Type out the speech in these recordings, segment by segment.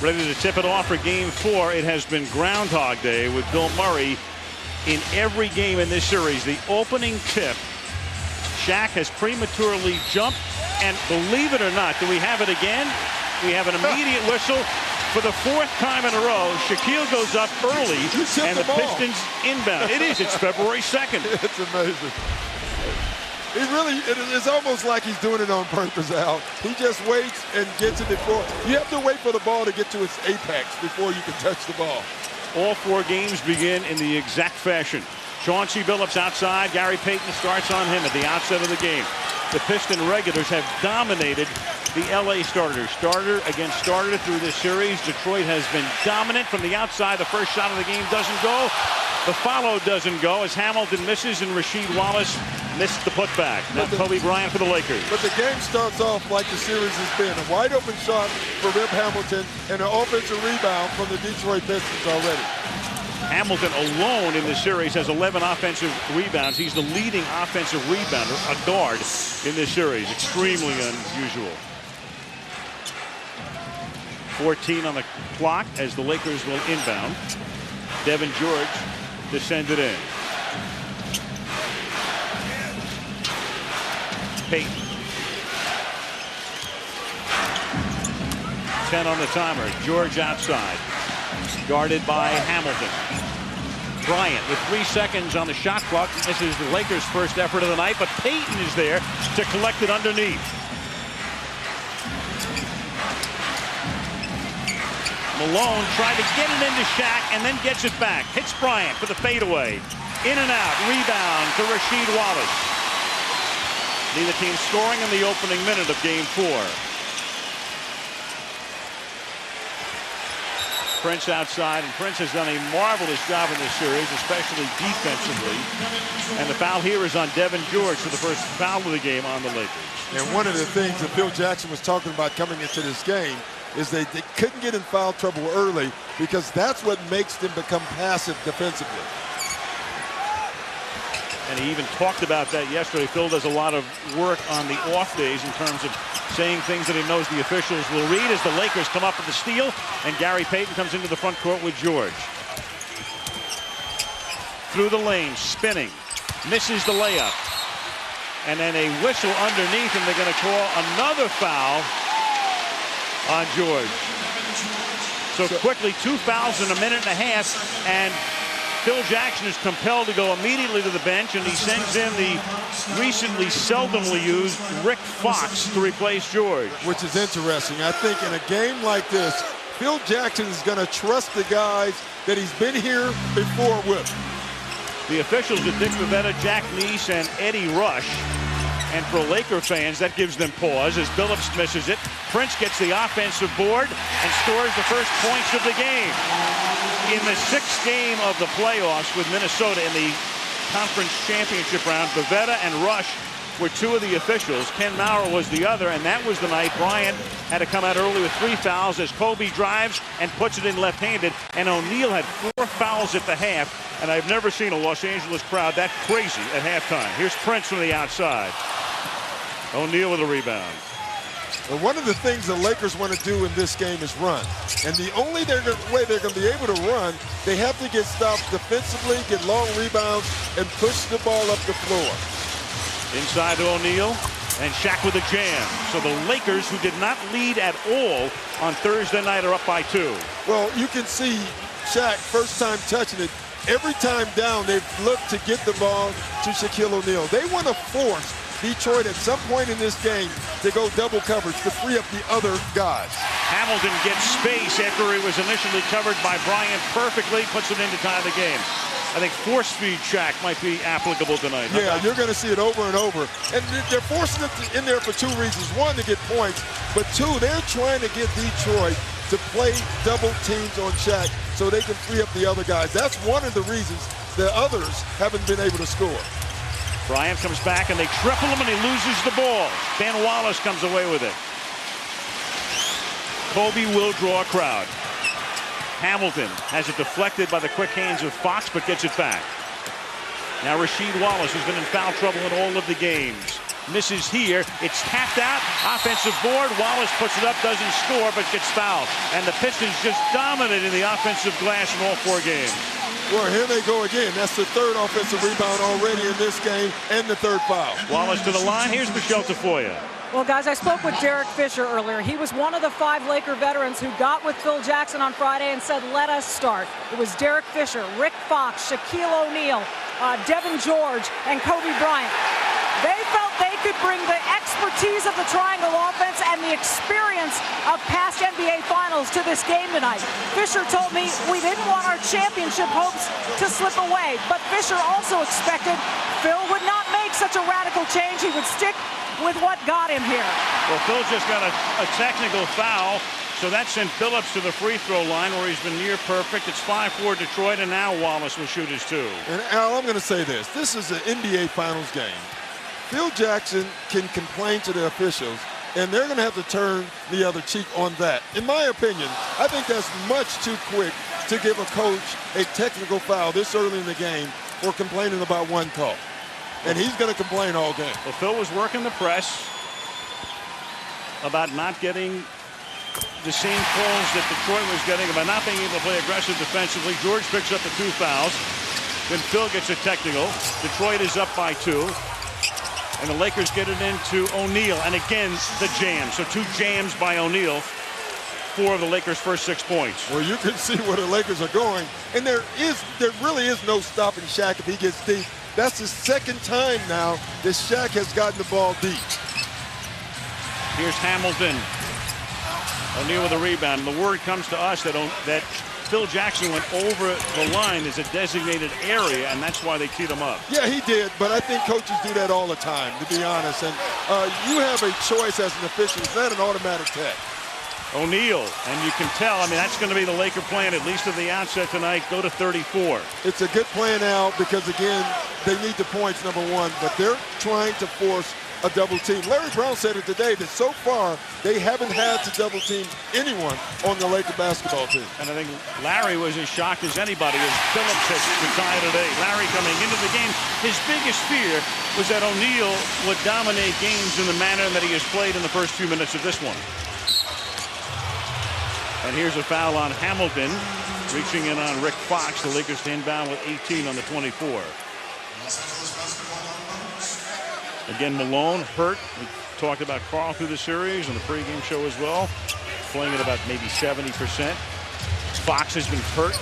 Ready to tip it off for Game 4. It has been Groundhog Day with Bill Murray in every game in this series. The opening tip, Shaq has prematurely jumped, and believe it or not, do we have it again? We have an immediate whistle. For the 4th time in a row, Shaquille goes up early, and the Pistons inbound. It is. It's February 2nd. It's amazing. It's almost like he's doing it on purpose, Al. He just waits and gets it before. You have to wait for the ball to get to its apex before you can touch the ball. All 4 games begin in the exact fashion. Chauncey Billups outside. Gary Payton starts on him at the outset of the game. The Piston regulars have dominated the LA starters. Starter against starter through this series. Detroit has been dominant from the outside. The first shot of the game doesn't go. The follow doesn't go as Hamilton misses and Rasheed Wallace missed the putback. Now Kobe Bryant for the Lakers. But the game starts off like the series has been. A wide open shot for Rip Hamilton and an offensive rebound from the Detroit Pistons already. Hamilton alone in this series has 11 offensive rebounds. He's the leading offensive rebounder, a guard, in this series. Extremely unusual. 14 on the clock as the Lakers will inbound. Devin George to send it in. Payton. 10 on the timer. George outside. Guarded by Hamilton. Bryant with 3 seconds on the shot clock. This is the Lakers' first effort of the night, but Payton is there to collect it underneath. Malone tried to get it into Shaq and then gets it back. Hits Bryant for the fadeaway. In and out. Rebound to Rasheed Wallace. Neither team scoring in the opening minute of Game 4. Prince outside, and Prince has done a marvelous job in this series, especially defensively. And the foul here is on Devin George for the first foul of the game on the Lakers. And one of the things that Phil Jackson was talking about coming into this game is they couldn't get in foul trouble early because that's what makes them become passive defensively. And he even talked about that yesterday. Phil does a lot of work on the off days in terms of saying things that he knows the officials will read as the Lakers come up with the steal, and Gary Payton comes into the front court with George. Through the lane, spinning, misses the layup. And then a whistle underneath, and they're going to call another foul on George. So quickly, 2 fouls in a minute and a half, and Phil Jackson is compelled to go immediately to the bench, and he sends in the recently seldomly used Rick Fox to replace George. Which is interesting. I think in a game like this, Phil Jackson is going to trust the guys that he's been here before with. The officials are Dick Bavetta, Jack Neese, and Eddie Rush. And for Laker fans, that gives them pause as Billups misses it. Prince gets the offensive board and scores the first points of the game. In the 6th game of the playoffs with Minnesota in the conference championship round, Bavetta and Rush were 2 of the officials. Ken Maurer was the other, and that was the night Bryant had to come out early with 3 fouls as Kobe drives and puts it in left-handed, and O'Neal had 4 fouls at the half, and I've never seen a Los Angeles crowd that crazy at halftime. Here's Prince from the outside. O'Neal with a rebound. Well, one of the things the Lakers want to do in this game is run. And the only way they're going to be able to run, they have to get stops defensively, get long rebounds, and push the ball up the floor. Inside to O'Neal, and Shaq with a jam. So the Lakers, who did not lead at all on Thursday night, are up by 2. Well, you can see Shaq, first time touching it, every time down, they've looked to get the ball to Shaquille O'Neal. They want to force Detroit at some point in this game to go double coverage to free up the other guys. Hamilton gets space after he was initially covered by Bryant perfectly, puts it in to tie the game. I think force feed Shaq might be applicable tonight. Yeah, you're going to see it over and over. And they're forcing it in there for 2 reasons. 1, to get points, but 2, they're trying to get Detroit to play double teams on Shaq so they can free up the other guys. That's one of the reasons the others haven't been able to score. Bryant comes back and they triple him and he loses the ball. Ben Wallace comes away with it. Kobe will draw a crowd. Hamilton has it deflected by the quick hands of Fox, but gets it back. Now Rasheed Wallace, who's been in foul trouble in all of the games. misses here. It's tapped out. Offensive board. Wallace puts it up, doesn't score, but gets fouled. And the Pistons just dominated the offensive glass in all 4 games. Well, here they go again. That's the 3rd offensive rebound already in this game and the 3rd foul. Wallace to the line. Here's Michelle Tafoya. Well, guys, I spoke with Derek Fisher earlier. He was one of the 5 Laker veterans who got with Phil Jackson on Friday and said, let us start. It was Derek Fisher, Rick Fox, Shaquille O'Neal, Devin George, and Kobe Bryant. They felt they could bring the expertise of the triangle offense and the experience of past NBA Finals to this game tonight. Fisher told me we didn't want our championship hopes to slip away, but Fisher also expected Phil would not make such a radical change. He would stick with what got him here. Well, Phil's just got a technical foul, so that sent Phillips to the free throw line where he's been near perfect. It's 5-4 Detroit, and now Wallace will shoot his 2. And Al, I'm going to say this. This is an NBA Finals game. Phil Jackson can complain to the officials, and they're going to have to turn the other cheek on that. In my opinion, I think that's much too quick to give a coach a technical foul this early in the game for complaining about one call. And he's going to complain all game. Well, Phil was working the press about not getting the same calls that Detroit was getting, about not being able to play aggressive defensively. George picks up the 2 fouls. Then Phil gets a technical. Detroit is up by 2. And the Lakers get it into O'Neal. And again, the jam. So 2 jams by O'Neal. 4 of the Lakers' first 6 points. Well, you can see where the Lakers are going. And there really is no stopping Shaq if he gets deep. That's the 2nd time now that Shaq has gotten the ball deep. Here's Hamilton. O'Neal with a rebound. And the word comes to us that Phil Jackson went over the line as a designated area, and that's why they teed him up. Yeah, he did, but I think coaches do that all the time, to be honest. And you have a choice as an official. It's not an automatic tech. O'Neal, and you can tell, I mean, that's going to be the Laker plan, at least at the outset tonight, go to 34. It's a good plan now because, again, they need the points, number 1, but they're trying to force a double team. Larry Brown said it today that so far they haven't had to double team anyone on the Laker basketball team. And I think Larry was as shocked as anybody as Phillips hits the tie today. Larry coming into the game, his biggest fear was that O'Neal would dominate games in the manner that he has played in the first few minutes of this one. And here's a foul on Hamilton, reaching in on Rick Fox. The Lakers to inbound with 18 on the 24. Again, Malone hurt. We talked about Karl through the series and the pregame show as well, playing at about maybe 70%. Fox has been hurt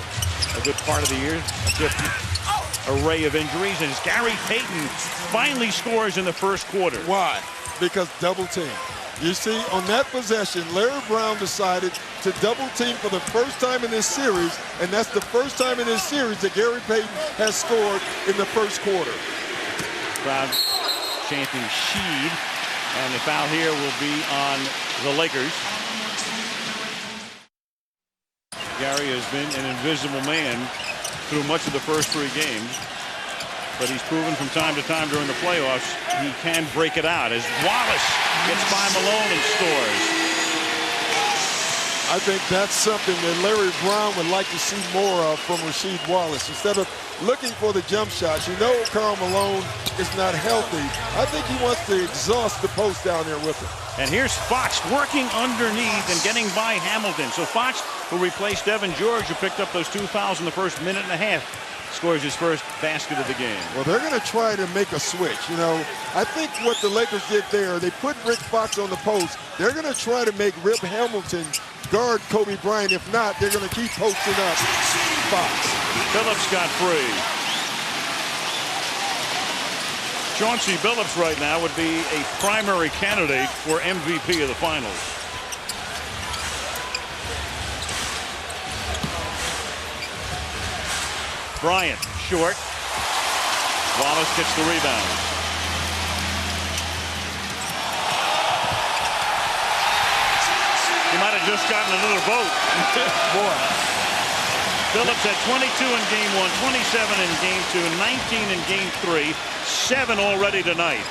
a good part of the year. A good array of injuries. And Gary Payton finally scores in the first quarter. Why? Because double team. You see, on that possession, Larry Brown decided to double team for the first time in this series, and that's the first time in this series that Gary Payton has scored in the first quarter. Crowd chanting Sheed, and the foul here will be on the Lakers. Gary has been an invisible man through much of the first 3 games, but he's proven from time to time during the playoffs he can break it out as Wallace gets by Malone and scores. I think that's something that Larry Brown would like to see more of from Rasheed Wallace. Instead of looking for the jump shots, you know Karl Malone is not healthy. I think he wants to exhaust the post down there with him. And here's Fox working underneath and getting by Hamilton. So Fox, who replaced Devin George, who picked up those 2 fouls in the first minute and a half, scores his first basket of the game. Well, they're going to try to make a switch. You know, I think what the Lakers did there, they put Rick Fox on the post. They're going to try to make Rip Hamilton guard Kobe Bryant. If not, they're going to keep posting up Fox. Phillips got free. Chauncey Billups right now would be a primary candidate for MVP of the finals. Bryant, short. Wallace gets the rebound. He might have just gotten another vote. Boy. Billups had 22 in game 1, 27 in game 2, 19 in game 3, 7 already tonight.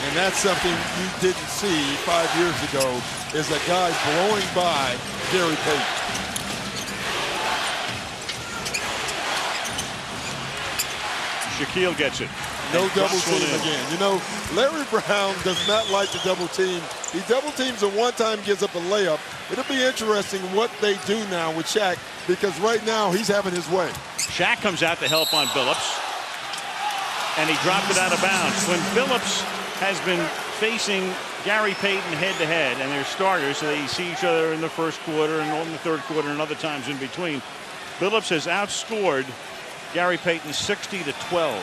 And that's something you didn't see 5 years ago, is a guy blowing by Gary Payton. Shaquille gets it. No double team again. You know, Larry Brown does not like to double team. He double teams and one time gives up a layup. It'll be interesting what they do now with Shaq, because right now he's having his way. Shaq comes out to help on Billups, and he dropped it out of bounds. When Billups has been facing Gary Payton head-to-head, and they're starters, so they see each other in the first quarter and in the third quarter and other times in between, Billups has outscored Gary Payton 60-12.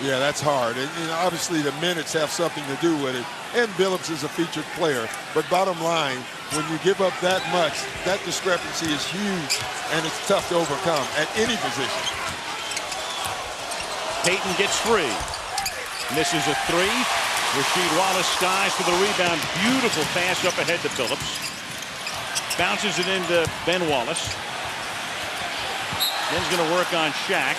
Yeah, that's hard. And you know, obviously the minutes have something to do with it. And Billups is a featured player. But bottom line, when you give up that much, that discrepancy is huge, and it's tough to overcome at any position. Payton gets free. Misses a three. Rasheed Wallace skies for the rebound. Beautiful pass up ahead to Billups. Bounces it into Ben Wallace. Ben's going to work on Shaq.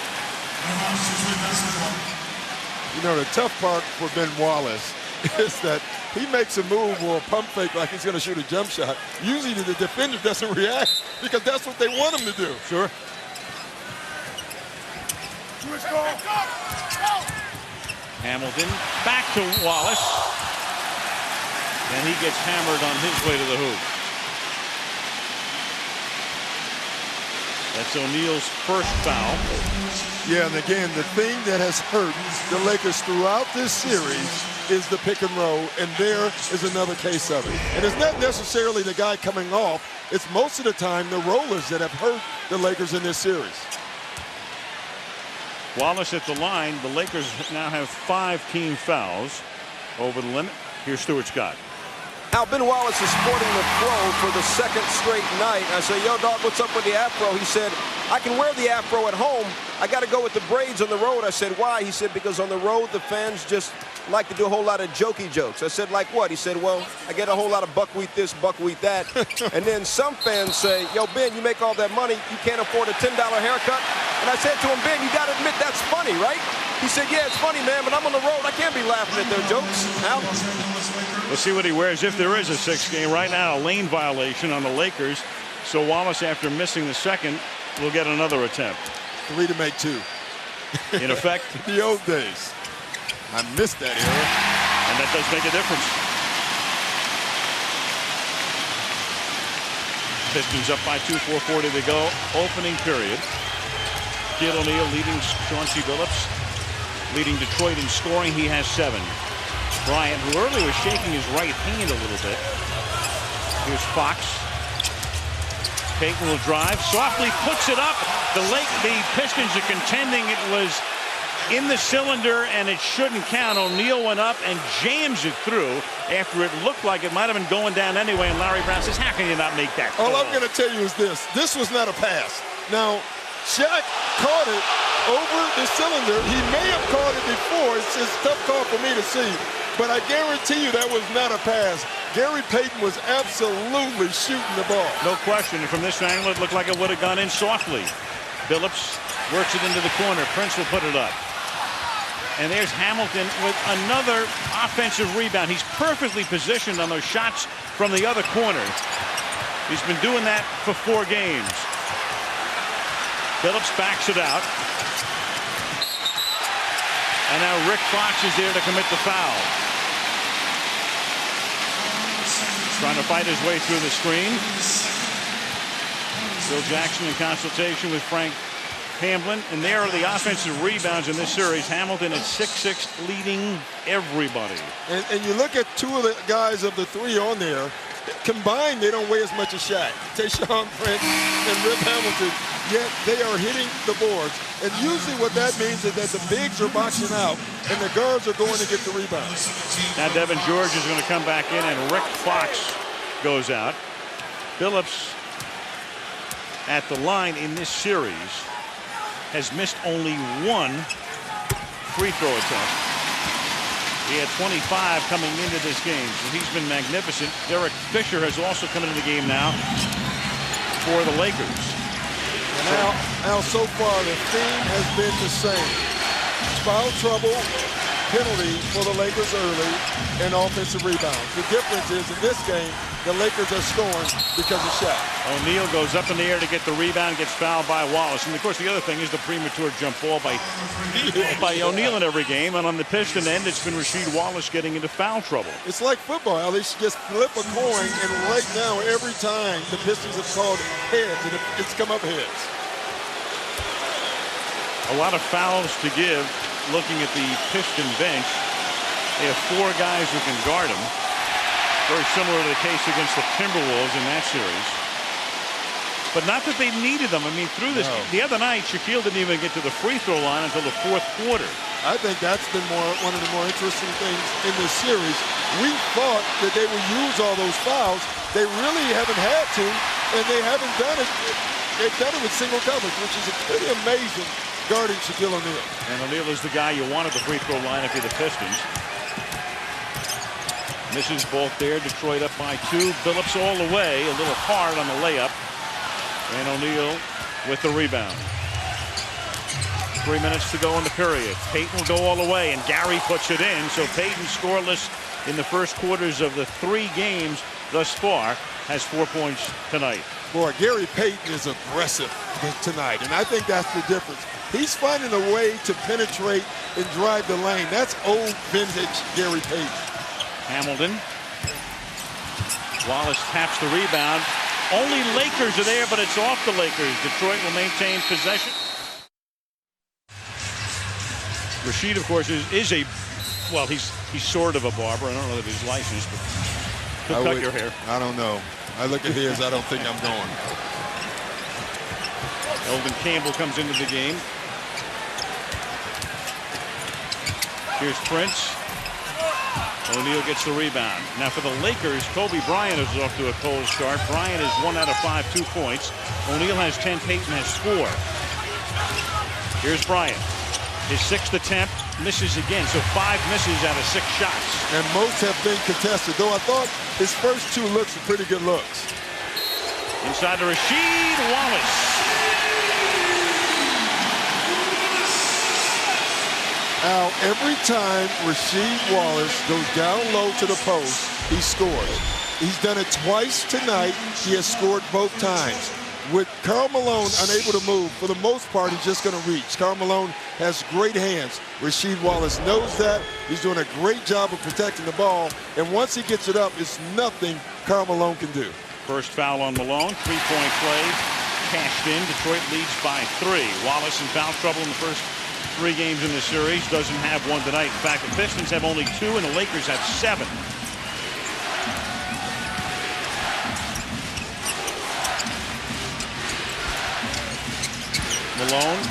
You know, the tough part for Ben Wallace is that he makes a move or a pump fake like he's going to shoot a jump shot. Usually the defender doesn't react because that's what they want him to do. Sure. Hamilton back to Wallace. And he gets hammered on his way to the hoop. That's O'Neal's first foul. Yeah, and again, the thing that has hurt the Lakers throughout this series is the pick and roll, and there is another case of it. And it's not necessarily the guy coming off. It's most of the time the rollers that have hurt the Lakers in this series. Wallace at the line. The Lakers now have 5 team fouls over the limit. Here's Stuart Scott. Now, Ben Wallace is sporting the fro for the second straight night. I say, yo, dog, what's up with the afro? He said, I can wear the afro at home. I got to go with the braids on the road. I said, why? He said, because on the road, the fans just like to do a whole lot of jokey jokes. I said, like what? He said, well, I get a whole lot of buckwheat this, buckwheat that. And then some fans say, yo, Ben, you make all that money. You can't afford a $10 haircut. And I said to him, Ben, you got to admit that's funny, right? He said, yeah, it's funny, man, but I'm on the road. I can't be laughing at their jokes. Al? We'll see what he wears if there is a 6th game. Right now, a lane violation on the Lakers. So Wallace, after missing the second, will get another attempt. 3 to make 2. In effect. The old days. I missed that era. And that does make a difference. Pistons up by 2, 4:40 to go. Opening period. Shaquille O'Neal leading Chauncey Billups. Leading Detroit in scoring. He has 7. Bryant, who earlier was shaking his right hand a little bit. Here's Fox. Payton will drive. Softly puts it up. The Pistons are contending it was in the cylinder and it shouldn't count. O'Neal went up and jams it through after it looked like it might have been going down anyway. And Larry Brown says, how can you not make that call? All I'm going to tell you is this. This was not a pass. Now, Shaq caught it over the cylinder. He may have caught it before. It's a tough call for me to see. But I guarantee you that was not a pass. Gary Payton was absolutely shooting the ball. No question. And from this angle, it looked like it would have gone in softly. Billups works it into the corner. Prince will put it up. And there's Hamilton with another offensive rebound. He's perfectly positioned on those shots from the other corner. He's been doing that for 4 games. Billups backs it out. And now Rick Fox is there to commit the foul. Trying to fight his way through the screen. Phil Jackson in consultation with Frank Hamblin. And there are the offensive rebounds in this series. Hamilton at 6'6", leading everybody. And you look at 2 of the guys of the 3 on there. Combined, they don't weigh as much as Shaq. Tayshaun Prince and Rip Hamilton, yet they are hitting the boards. And usually what that means is that the bigs are boxing out and the guards are going to get the rebounds. Now Devin George is going to come back in and Rick Fox goes out. Billups at the line in this series has missed only 1 free throw attempt. He had 25 coming into this game, so he's been magnificent. Derek Fisher has also come into the game now for the Lakers. And now so far, the theme has been the same. Foul trouble, penalty for the Lakers early, and offensive rebounds. The difference is in this game, the Lakers are scoring because of Shaq. O'Neal goes up in the air to get the rebound, gets fouled by Wallace. And, of course, the other thing is the premature jump ball by O'Neal in every game. And on the Piston end, it's been Rasheed Wallace getting into foul trouble. It's like football. At least just flip a coin, and right now, every time the Pistons have called heads, and it's come up heads. A lot of fouls to give. Looking at the Piston bench, they have 4 guys who can guard them. Very similar to the case against the Timberwolves in that series. But not that they needed them. I mean, through this, the other night, Shaquille didn't even get to the free throw line until the 4th quarter. I think that's been one of the more interesting things in this series. We thought that they would use all those fouls. They really haven't had to, and they haven't done it. They've done it with single coverage, which is a pretty amazing guarding Shaquille O'Neal. And O'Neal is the guy you want at the free throw line if you're the Pistons. Misses both there. Detroit up by 2. Billups all the way. A little hard on the layup. And O'Neal with the rebound. 3 minutes to go in the period. Payton will go all the way, and Gary puts it in. So Payton, scoreless in the first quarters of the 3 games thus far, has 4 points tonight. Boy, Gary Payton is aggressive tonight, and I think that's the difference. He's finding a way to penetrate and drive the lane. That's old vintage Gary Payton. Hamilton. Wallace taps the rebound. Only Lakers are there, but it's off the Lakers. Detroit will maintain possession. Rasheed, of course, is a, well, he's sort of a barber. I don't know that he's licensed, but he'll cut your hair. I don't know. I look at his, I don't think I'm going. Elvin Campbell comes into the game. Here's Prince. O'Neal gets the rebound. Now for the Lakers, Kobe Bryant is off to a cold start. Bryant is 1 out of 5, 2 points. O'Neal has 10, Payton has 4. Here's Bryant. His 6th attempt, misses again. So 5 misses out of 6 shots. And most have been contested, though I thought his first 2 looks were pretty good looks. Inside to Rasheed Wallace. Al, every time Rasheed Wallace goes down low to the post, he scores. He's done it twice tonight. He has scored both times. With Karl Malone unable to move, for the most part, he's just going to reach. Karl Malone has great hands. Rasheed Wallace knows that. He's doing a great job of protecting the ball. And once he gets it up, it's nothing Karl Malone can do. First foul on Malone. 3-point play. Cashed in. Detroit leads by 3. Wallace in foul trouble in the first 3 games in the series. Doesn't have one tonight. In fact, the Pistons have only 2, and the Lakers have 7. Malone.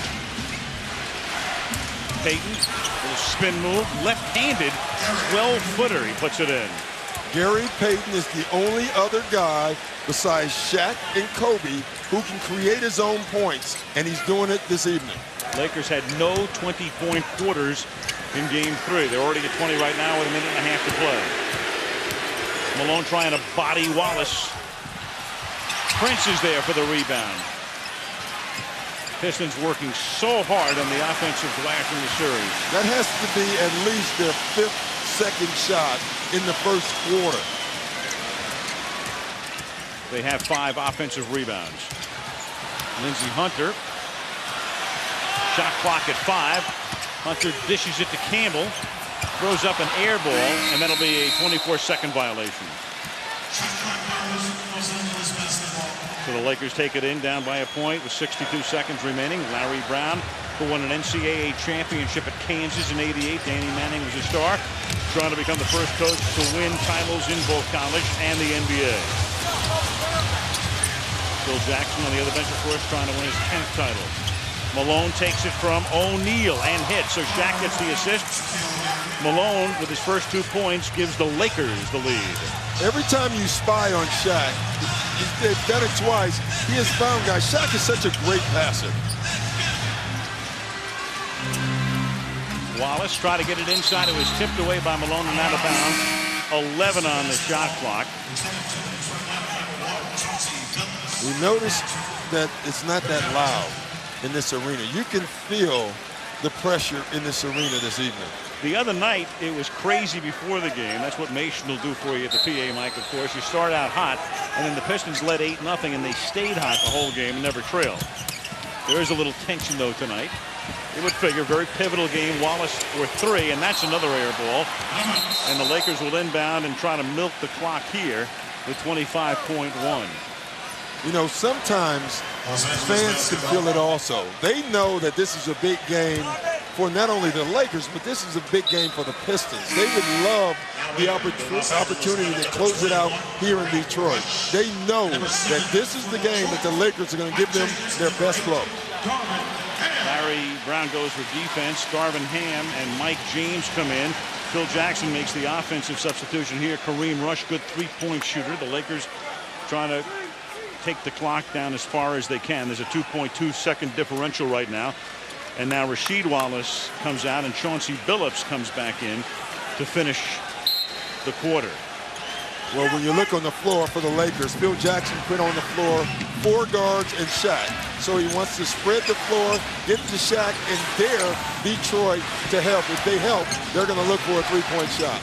Payton. Little spin move. Left-handed. 12-footer. He puts it in. Gary Payton is the only other guy besides Shaq and Kobe who can create his own points, and he's doing it this evening. Lakers had no 20-point quarters in Game 3. They're already at 20 right now with a minute and a half to play. Malone trying to body Wallace. Prince is there for the rebound. Pistons working so hard on the offensive glass in the series. That has to be at least their 5th second shot in the first quarter. They have 5 offensive rebounds. Lindsey Hunter. Shot clock at 5. Hunter dishes it to Campbell. Throws up an air ball, and that'll be a 24-second violation. So the Lakers take it in, down by a point with 62 seconds remaining. Larry Brown, who won an NCAA championship at Kansas in '88. Danny Manning was a star, trying to become the first coach to win titles in both college and the NBA. Phil Jackson on the other bench, of course, trying to win his 10th title. Malone takes it from O'Neal and hits, so Shaq gets the assist. Malone, with his first 2 points, gives the Lakers the lead. Every time you spy on Shaq, they've done it twice, he has found guys. Shaq is such a great passer. Wallace tried to get it inside. It was tipped away by Malone and out of bounds. 11 on the shot clock. We noticed that it's not that loud in this arena. You can feel the pressure in this arena this evening. The other night, it was crazy before the game. That's what Mason will do for you at the PA mic, of course. You start out hot, and then the Pistons led 8-0, and they stayed hot the whole game and never trailed. There is a little tension, though, tonight. You would figure, very pivotal game. Wallace for 3, and that's another air ball. And the Lakers will inbound and try to milk the clock here with 25.1. You know, sometimes fans can feel it also. They know that this is a big game for not only the Lakers, but this is a big game for the Pistons. They would love the opportunity to close it out here in Detroit. They know that this is the game that the Lakers are going to give them their best blow. Larry Brown goes for defense. Darvin Ham and Mike James come in. Phil Jackson makes the offensive substitution here. Kareem Rush, good three-point shooter. The Lakers trying to take the clock down as far as they can. There's a 2.2-second differential right now. And now Rasheed Wallace comes out and Chauncey Billups comes back in to finish the quarter. Well, when you look on the floor for the Lakers, Phil Jackson put on the floor 4 guards and Shaq. So he wants to spread the floor, get to Shaq, and dare Detroit to help. If they help, they're going to look for a three-point shot.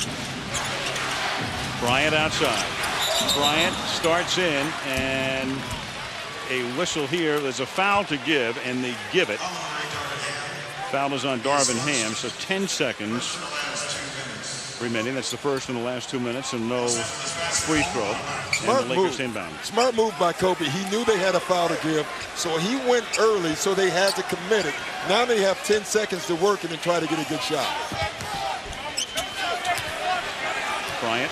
Bryant outside. Bryant starts in, and a whistle here. There's a foul to give, and they give it. Foul is on Darvin Ham, so 10 seconds remaining. That's the first in the last 2 minutes, and no free throw. Smart and the Lakers move. inbound. Smart move by Kobe. He knew they had a foul to give, so he went early, so they had to commit it. Now they have 10 seconds to work it and try to get a good shot. Bryant.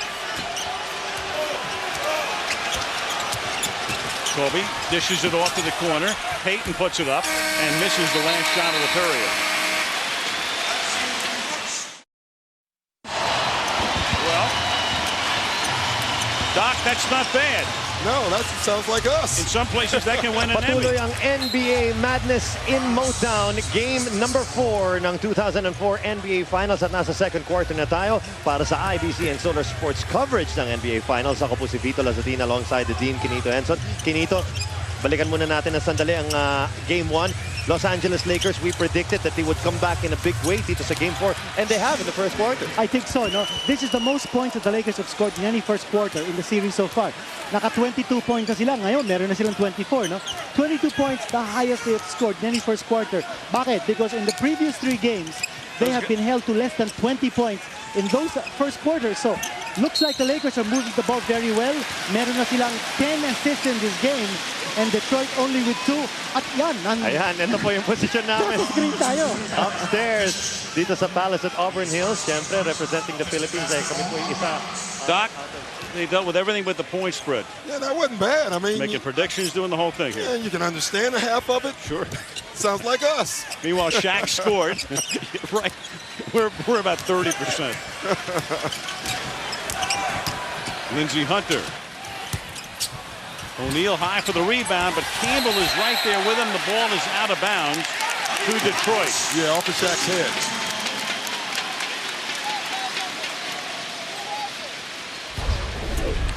Kobe dishes it off to the corner. Payton puts it up and misses the last shot of the period. Well, Doc, that's not bad. No, that sounds like us. In some places, that can win an Patuloy Emmy. ang NBA Madness in Motown. Game number 4 ng 2004 NBA Finals at nasa second quarter na tayo para sa IBC and Solar Sports coverage ng NBA Finals. Ako po si Vito Lazadin alongside the Dean Quinito Henson. Quinito, balikan muna natin ng sandali ang Game 1. Los Angeles Lakers, we predicted that they would come back in a big way dito sa Game 4, and they have in the first quarter. I think so, no? This is the most points that the Lakers have scored in any first quarter in the series so far. Naka 22 points na sila. Ngayon, meron na silang 24, no? 22 points, the highest they have scored in any first quarter. Bakit? Because in the previous 3 games, they have been held to less than 20 points in those first quarters. So, looks like the Lakers are moving the ball very well. Meron na silang 10 assists in this game. And Detroit only with 2. At yan. Ayan, ito po yung posisyon namin. Screen tayo. Upstairs, dito sa Palace at Auburn Hills. Siyempre, representing the Philippines. Ay kami po yung isa. Doc, they dealt with everything but the point spread. Yeah, that wasn't bad. I mean, Making predictions, doing the whole thing here. yeah, you can understand a half of it. Sure. Sounds like us. Meanwhile, Shaq scored. Right. We're about 30%. Lindsey Hunter. O'Neal high for the rebound, but Campbell is right there with him. The ball is out of bounds to Detroit. Yeah, off of Shaq's head.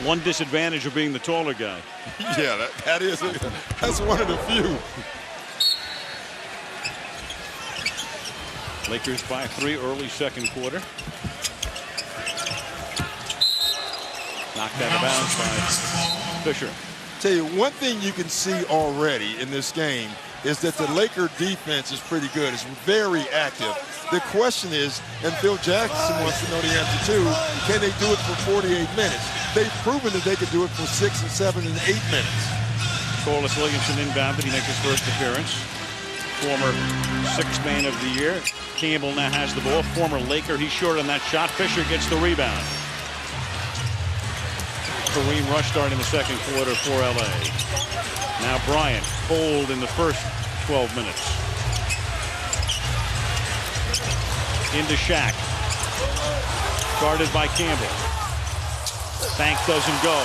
One disadvantage of being the taller guy. Yeah, that's one of the few. Lakers by 3 early second quarter. Knocked out of bounds by Fisher. Tell you, one thing you can see already in this game is that the Laker defense is pretty good. It's very active. The question is, and Phil Jackson wants to know the answer too, can they do it for 48 minutes? They've proven that they could do it for 6 and 7 and 8 minutes. Corliss Williamson inbounded. He makes his first appearance. Former 6th man of the year. Campbell now has the ball. Former Laker. He's short on that shot. Fisher gets the rebound. Kareem Rush starting the second quarter for LA. Now Bryant, cold in the first 12 minutes. Into Shaq. Guarded by Campbell. Bank doesn't go.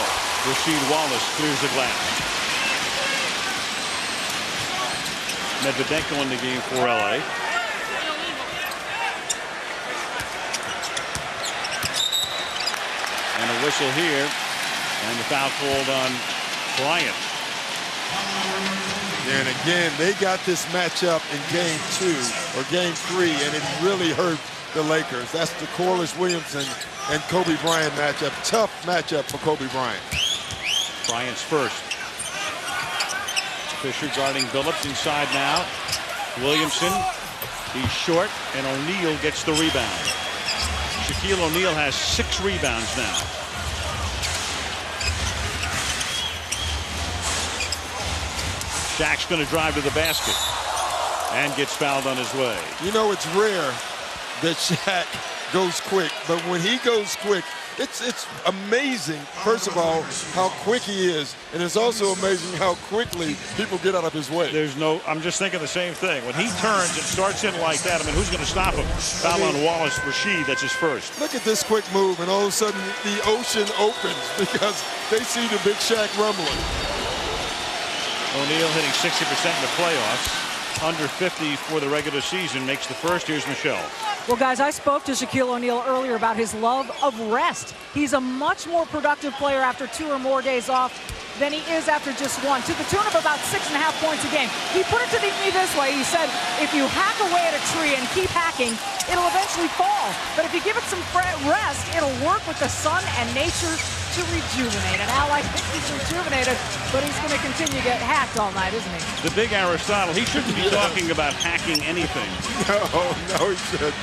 Rasheed Wallace clears the glass. Medvedenko in the game for LA. And a whistle here. And the foul called on Bryant. And again, they got this matchup in game 2 or game 3, and it really hurt the Lakers. That's the Corliss Williamson and Kobe Bryant matchup. Tough matchup for Kobe Bryant. Bryant's first. Fisher guarding Billups inside now. Williamson, he's short, and O'Neal gets the rebound. Shaquille O'Neal has 6 rebounds now. Shaq's going to drive to the basket and gets fouled on his way. You know, it's rare that Shaq goes quick, but when he goes quick, it's amazing, first of all, how quick he is, and it's also amazing how quickly people get out of his way. I'm just thinking the same thing. When he turns and starts in like that, I mean, who's going to stop him? Foul on Wallace, Rasheed, that's his first. Look at this quick move, and all of a sudden the ocean opens because they see the big Shaq rumbling. O'Neal hitting 60% in the playoffs. Under 50 for the regular season, makes the first. Here's Michelle. Well, guys, I spoke to Shaquille O'Neal earlier about his love of rest. He's a much more productive player after 2 or more days off than he is after just 1, to the tune of about 6.5 points a game. He put it to me this way. He said, if you hack away at a tree and keep hacking, it'll eventually fall. But if you give it some rest, it'll work with the sun and nature to rejuvenate. And Al, I think he's rejuvenated, but he's going to continue to get hacked all night, isn't he? The big Aristotle, he shouldn't be talking about hacking anything. No, he shouldn't.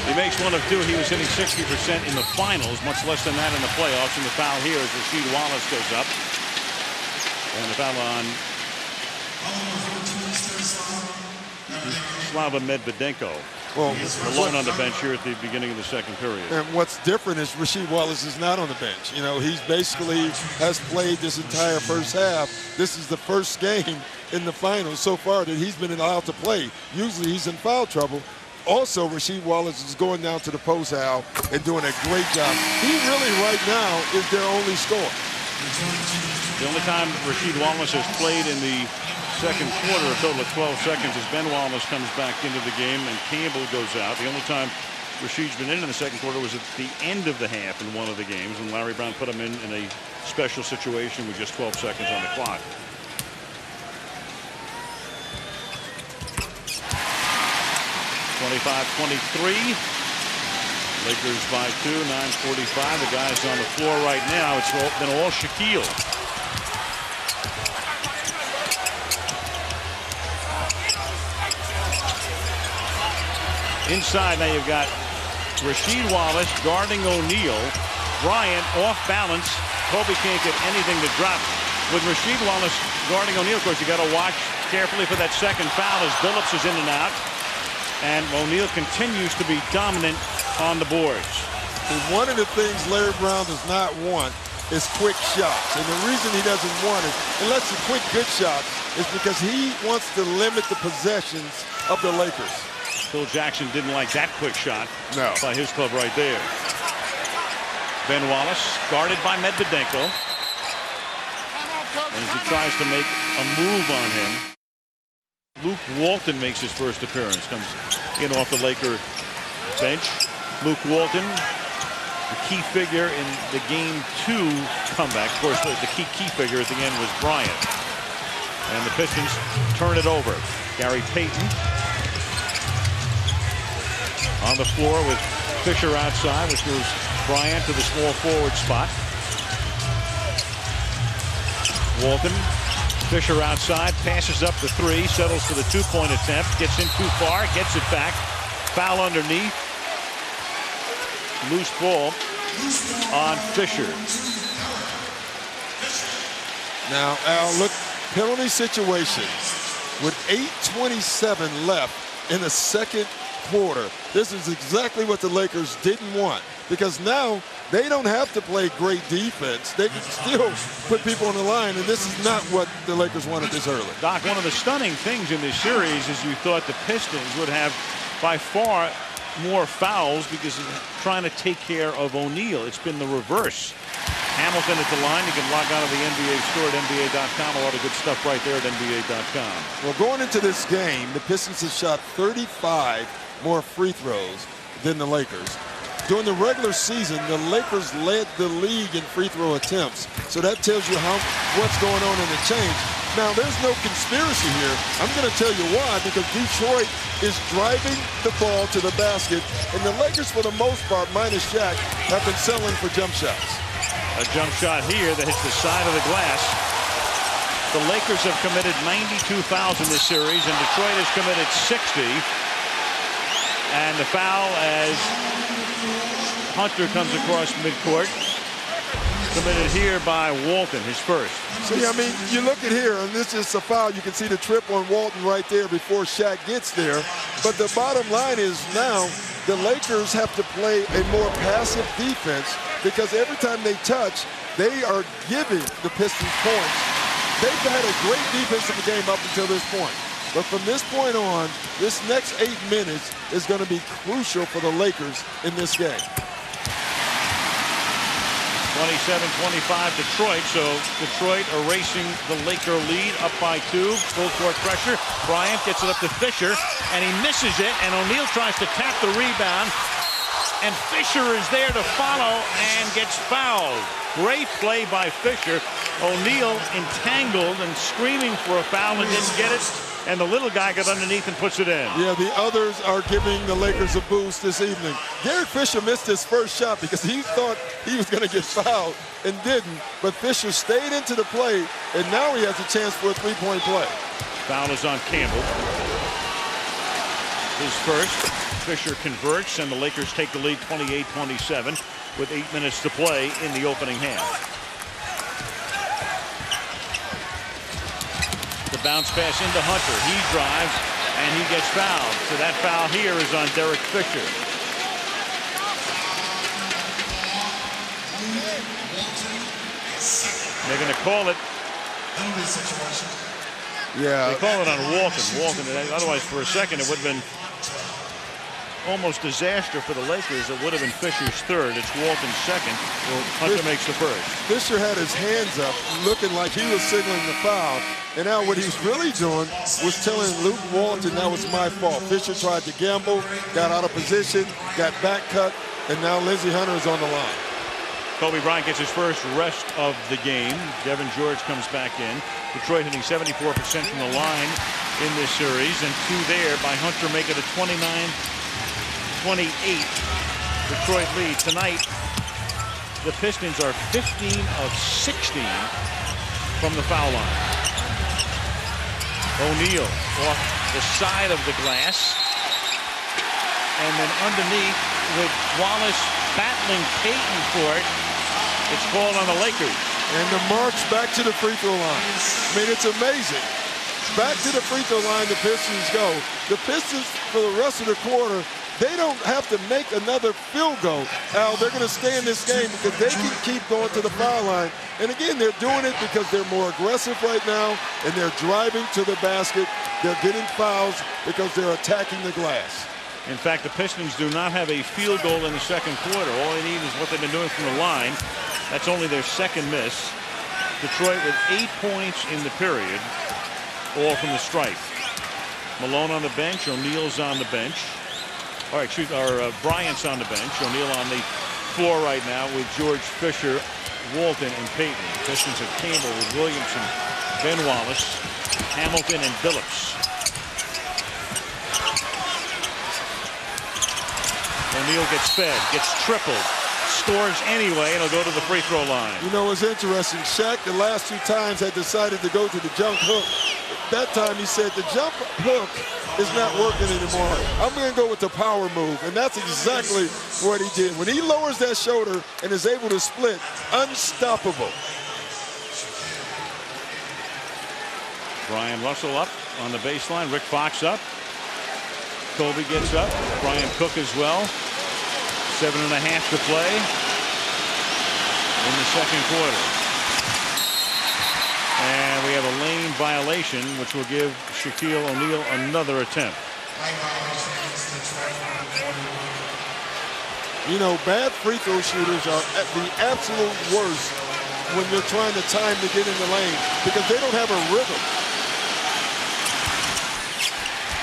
He makes 1 of 2. He was hitting 60% in the finals, much less than that in the playoffs. And the foul here as Rasheed Wallace goes up. And the foul on Slava Medvedenko. Well, alone on the bench here at the beginning of the second period. And what's different is Rasheed Wallace is not on the bench. You know, he's basically has played this entire first half. This is the first game in the finals so far that he's been allowed to play. Usually he's in foul trouble. Also, Rasheed Wallace is going down to the post, Al, and doing a great job. He really, right now, is their only scorer. The only time Rasheed Wallace has played in the second quarter, a total of 12 seconds, as Ben Wallace comes back into the game and Campbell goes out. The only time Rasheed's been in the second quarter was at the end of the half in one of the games when Larry Brown put him in a special situation with just 12 seconds on the clock. (25-23). Lakers by 2, 9:45. The guys on the floor right now, it's been all Shaquille. Inside now you've got Rasheed Wallace guarding O'Neal. Bryant off balance. Kobe can't get anything to drop. With Rasheed Wallace guarding O'Neal, of course, you got to watch carefully for that second foul as Billups is in and out. And O'Neal continues to be dominant on the boards. And one of the things Larry Brown does not want is quick shots. And the reason he doesn't want it, unless it's quick good shots, is because he wants to limit the possessions of the Lakers. Phil Jackson didn't like that quick shot by his club right there. Ben Wallace guarded by Medvedenko. And as he tries to make a move on him, Luke Walton makes his first appearance. Comes in off the Laker bench. Luke Walton, the key figure in the Game 2 comeback. Of course, the key figure at the end was Bryant. And the Pistons turn it over. Gary Payton on the floor with Fisher outside, which moves Bryant to the small forward spot. Walton, Fisher outside, passes up the 3, settles for the 2-point attempt, gets in too far, gets it back. Foul underneath. Loose ball on Fisher. Now, Al, look, penalty situation with 8:27 left in the second quarter. This is exactly what the Lakers didn't want, because now they don't have to play great defense. They can still put people on the line, and this is not what the Lakers wanted this early. Doc, one of the stunning things in this series is you thought the Pistons would have by far more fouls because of trying to take care of O'Neal. It's been the reverse. Hamilton at the line. You can log on to the NBA store at NBA.com. A lot of good stuff right there at NBA.com. Well, going into this game, the Pistons have shot 35 more free throws than the Lakers. During the regular season, the Lakers led the league in free throw attempts. So that tells you what's going on in the change. Now, there's no conspiracy here. I'm going to tell you why, because Detroit is driving the ball to the basket, and the Lakers, for the most part, minus Shaq, have been settling for jump shots. A jump shot here that hits the side of the glass. The Lakers have committed 92 fouls in this series, and Detroit has committed 60. And the foul as Hunter comes across midcourt. Committed here by Walton, his first. See, I mean, you look at here, and this is a foul. You can see the trip on Walton right there before Shaq gets there. But the bottom line is now the Lakers have to play a more passive defense because every time they touch, they are giving the Pistons points. They've had a great defensive game up until this point. But from this point on, this next 8 minutes is going to be crucial for the Lakers in this game. 27-25 Detroit, so Detroit erasing the Laker lead up by 2. Full court pressure. Bryant gets it up to Fisher, and he misses it, and O'Neal tries to tap the rebound, and Fisher is there to follow and gets fouled. Great play by Fisher. O'Neal entangled and screaming for a foul and didn't get it. And the little guy got underneath and puts it in. Yeah, the others are giving the Lakers a boost this evening. Derek Fisher missed his first shot because he thought he was going to get fouled and didn't. But Fisher stayed into the play, and now he has a chance for a three-point play. Foul is on Campbell. His first. Fisher converts, and the Lakers take the lead 28-27 with 8 minutes to play in the opening half. The bounce pass into Hunter. He drives, and he gets fouled. So that foul here is on Derek Fisher. They're going to call it. Yeah. They call it on Walton. Otherwise, for a second, it would have been almost disaster for the Lakers. It would have been Fisher's third. It's Walton's second. Well, Hunter makes the first. Fisher had his hands up, looking like he was signaling the foul. And now what he's really doing was telling Luke Walton that was my fault. Fisher tried to gamble, got out of position, got back cut, and now Lindsey Hunter is on the line. Kobe Bryant gets his first rest of the game. Devin George comes back in. Detroit hitting 74% from the line in this series, and 2 there by Hunter, make it a 29-28 Detroit lead. Tonight, the Pistons are 15 of 16 from the foul line. O'Neal off the side of the glass, and then underneath with Wallace battling Payton for it. It's called on the Lakers. And the march back to the free throw line. I mean, it's amazing. Back to the free throw line the Pistons go. The Pistons, for the rest of the quarter, they don't have to make another field goal. Al, they're going to stay in this game because they can keep going to the foul line. And again, they're doing it because they're more aggressive right now, and they're driving to the basket. They're getting fouls because they're attacking the glass. In fact, the Pistons do not have a field goal in the second quarter. All they need is what they've been doing from the line. That's only their second miss. Detroit with 8 points in the period, all from the stripe. Malone on the bench. O'Neal's on the bench. Bryant's on the bench. O'Neal on the floor right now with George, Fisher, Walton, and Payton. Pistons have Campbell with Williamson, Ben Wallace, Hamilton, and Billups. O'Neal gets fed, gets tripled, scores anyway, and he'll go to the free throw line. You know, it's interesting. Shaq, the last 2 times, had decided to go to the jump hook. That time he said the jump hook is not working anymore. I'm going to go with the power move, and that's exactly what he did. When he lowers that shoulder and is able to split, unstoppable. Brian Russell up on the baseline. Rick Fox up. Kobe gets up. Brian Cook as well. 7.5 to play in the second quarter. And we have a lane violation, which will give Shaquille O'Neal another attempt. You know, bad free throw shooters are at the absolute worst when you're trying to time to get in the lane because they don't have a rhythm.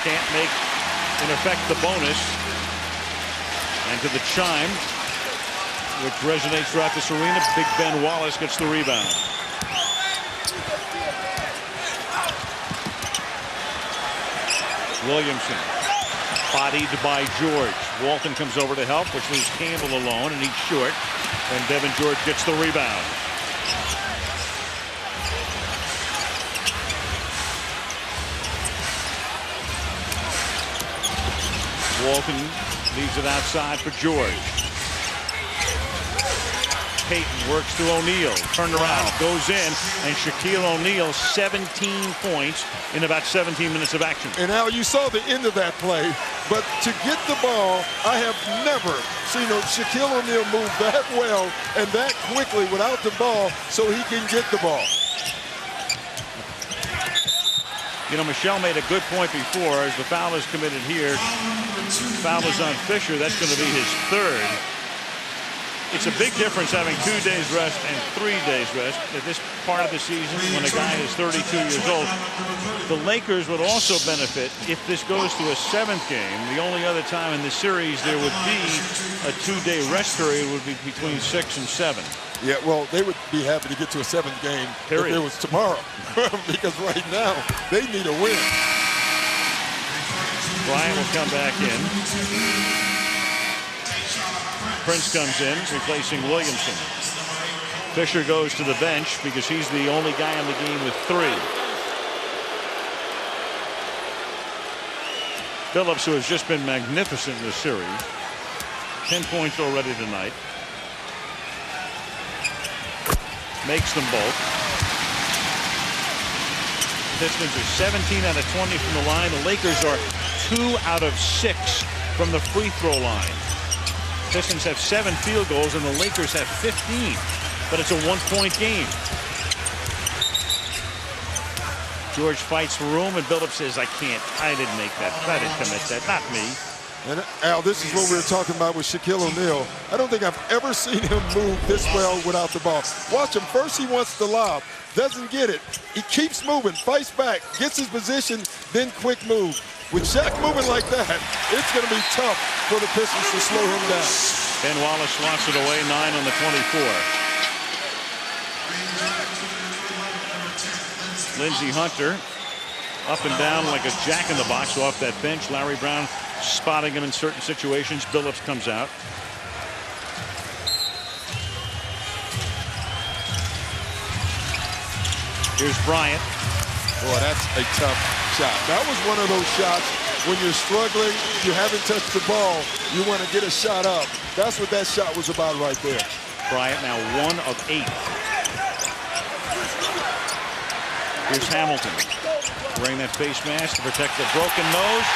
Can't make, in effect, the bonus. And to the chime, which resonates throughout this arena, Big Ben Wallace gets the rebound. Williamson, bodied by George. Walton comes over to help, which leaves Campbell alone, and he's short. And Devin George gets the rebound. Walton leaves it outside for George. Payton works to O'Neal, turned around, goes in, and Shaquille O'Neal 17 points in about 17 minutes of action. And Al, you saw the end of that play, but to get the ball, I have never seen Shaquille O'Neal move that well and that quickly without the ball so he can get the ball. You know, Michelle made a good point before. As the foul is committed here, foul is on Fisher. That's going to be his third. It's a big difference having 2 days rest and 3 days rest at this part of the season when a guy is 32 years old. The Lakers would also benefit if this goes to a 7th game. The only other time in the series there would be a 2-day rest period would be between 6 and 7. Yeah, well, they would be happy to get to a 7th game if it was tomorrow. Because right now, they need a win. Bryant will come back in. Prince comes in, replacing Williamson. Fisher goes to the bench because he's the only guy in the game with 3. Phillips, who has just been magnificent in this series, 10 points already tonight. Makes them both. Pistons are 17 out of 20 from the line. The Lakers are 2 out of 6 from the free throw line. Pistons have 7 field goals and the Lakers have 15, but it's a 1-point game. George fights for room and Phillips says, I didn't make that. I didn't commit that, not me. And Al, this is what we were talking about with Shaquille O'Neal. I don't think I've ever seen him move this well without the ball. Watch him. First he wants the lob, doesn't get it. He keeps moving, fights back, gets his position, then quick move. With Shaq moving like that, it's going to be tough for the Pistons to slow him down. Ben Wallace swats it away, 9 on the 24. Lindsey Hunter up and down like a jack-in-the-box off that bench. Larry Brown spotting him in certain situations. Billups comes out. Here's Bryant. Boy, that's a tough shot. That was one of those shots when you're struggling, you haven't touched the ball, you want to get a shot up. That's what that shot was about right there. Bryant now 1 of 8. Here's Hamilton wearing that face mask to protect the broken nose.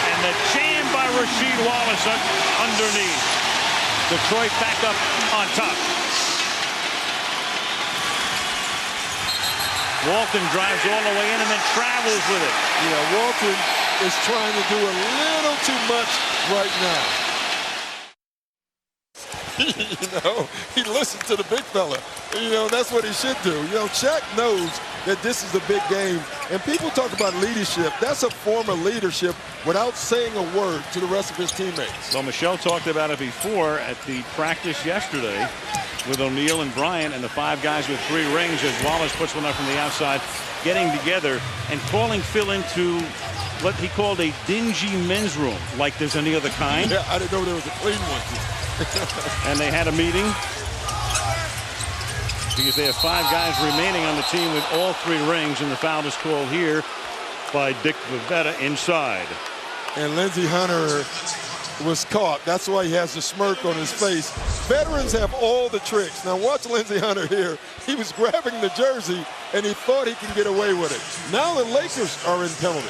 And the jam by Rasheed Wallace underneath. Detroit back up on top. Walton drives all the way in and then travels with it. Yeah, Walton is trying to do a little too much right now. He listened to the big fella. That's what he should do. Shaq knows that this is a big game. And people talk about leadership. That's a form of leadership without saying a word to the rest of his teammates. Well, Michelle talked about it before at the practice yesterday with O'Neal and Bryant and the 5 guys with 3 rings as Wallace puts one up from the outside, getting together and calling Phil into what he called a dingy men's room, like there's any other kind. Yeah, I didn't know there was a clean one. And they had a meeting because they have 5 guys remaining on the team with all 3 rings, and the foul is called here by Dick Vivetta inside. And Lindsey Hunter was caught. That's why he has a smirk on his face. Veterans have all the tricks. Now watch Lindsey Hunter here. He was grabbing the jersey and he thought he can get away with it. Now the Lakers are in penalty.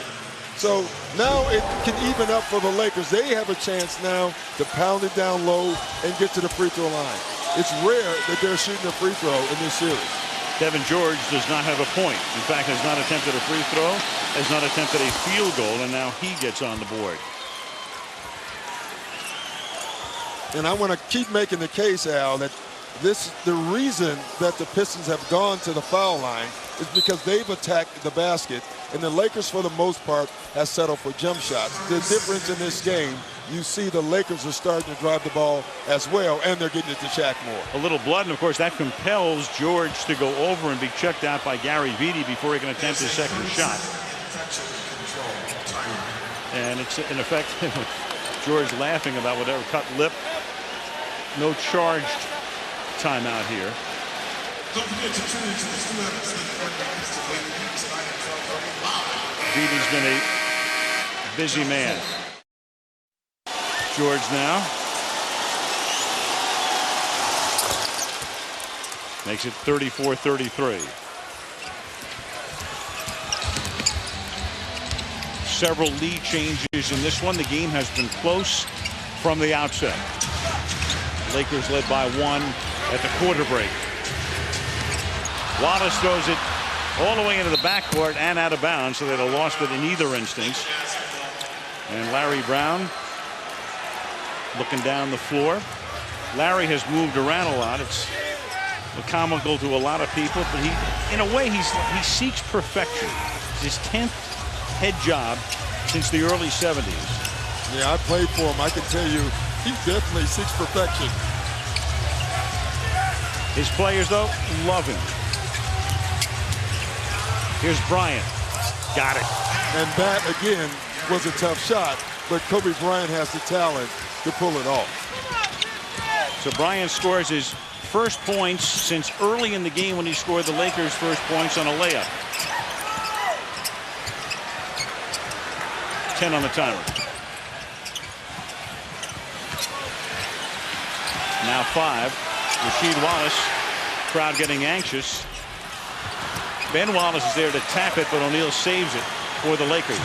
So now it can even up for the Lakers. They have a chance now to pound it down low and get to the free throw line. It's rare that they're shooting a free throw in this series. Devin George does not have a point. In fact, has not attempted a free throw, has not attempted a field goal, and now he gets on the board. And I want to keep making the case, Al, that the reason that the Pistons have gone to the foul line is because they've attacked the basket, and the Lakers, for the most part, have settled for jump shots. The difference in this game, you see the Lakers are starting to drive the ball as well, and they're getting it to Shaq more. A little blood, and of course that compels George to go over and be checked out by Gary Vitti before he can attempt his second shot. And it's in effect George laughing about whatever, cut lip. No charged timeout here. Beatty's been a busy man. George now makes it 34-33. Several lead changes in this one. The game has been close from the outset. Lakers led by 1 at the quarter break. Wallace throws it all the way into the backcourt and out of bounds, so they'd have lost it in either instance. And Larry Brown looking down the floor. Larry has moved around a lot. It's comical to a lot of people, but he, in a way, he seeks perfection. It's his 10th head job since the early 70s. Yeah, I played for him. I can tell you, he definitely seeks perfection. His players, though, love him. Here's Bryant. Got it. And that, again, was a tough shot, but Kobe Bryant has the talent to pull it off. So Bryant scores his first points since early in the game when he scored the Lakers' first points on a layup. 10 on the timer. Now 5. Rasheed Wallace. Crowd getting anxious. Ben Wallace is there to tap it, but O'Neal saves it for the Lakers.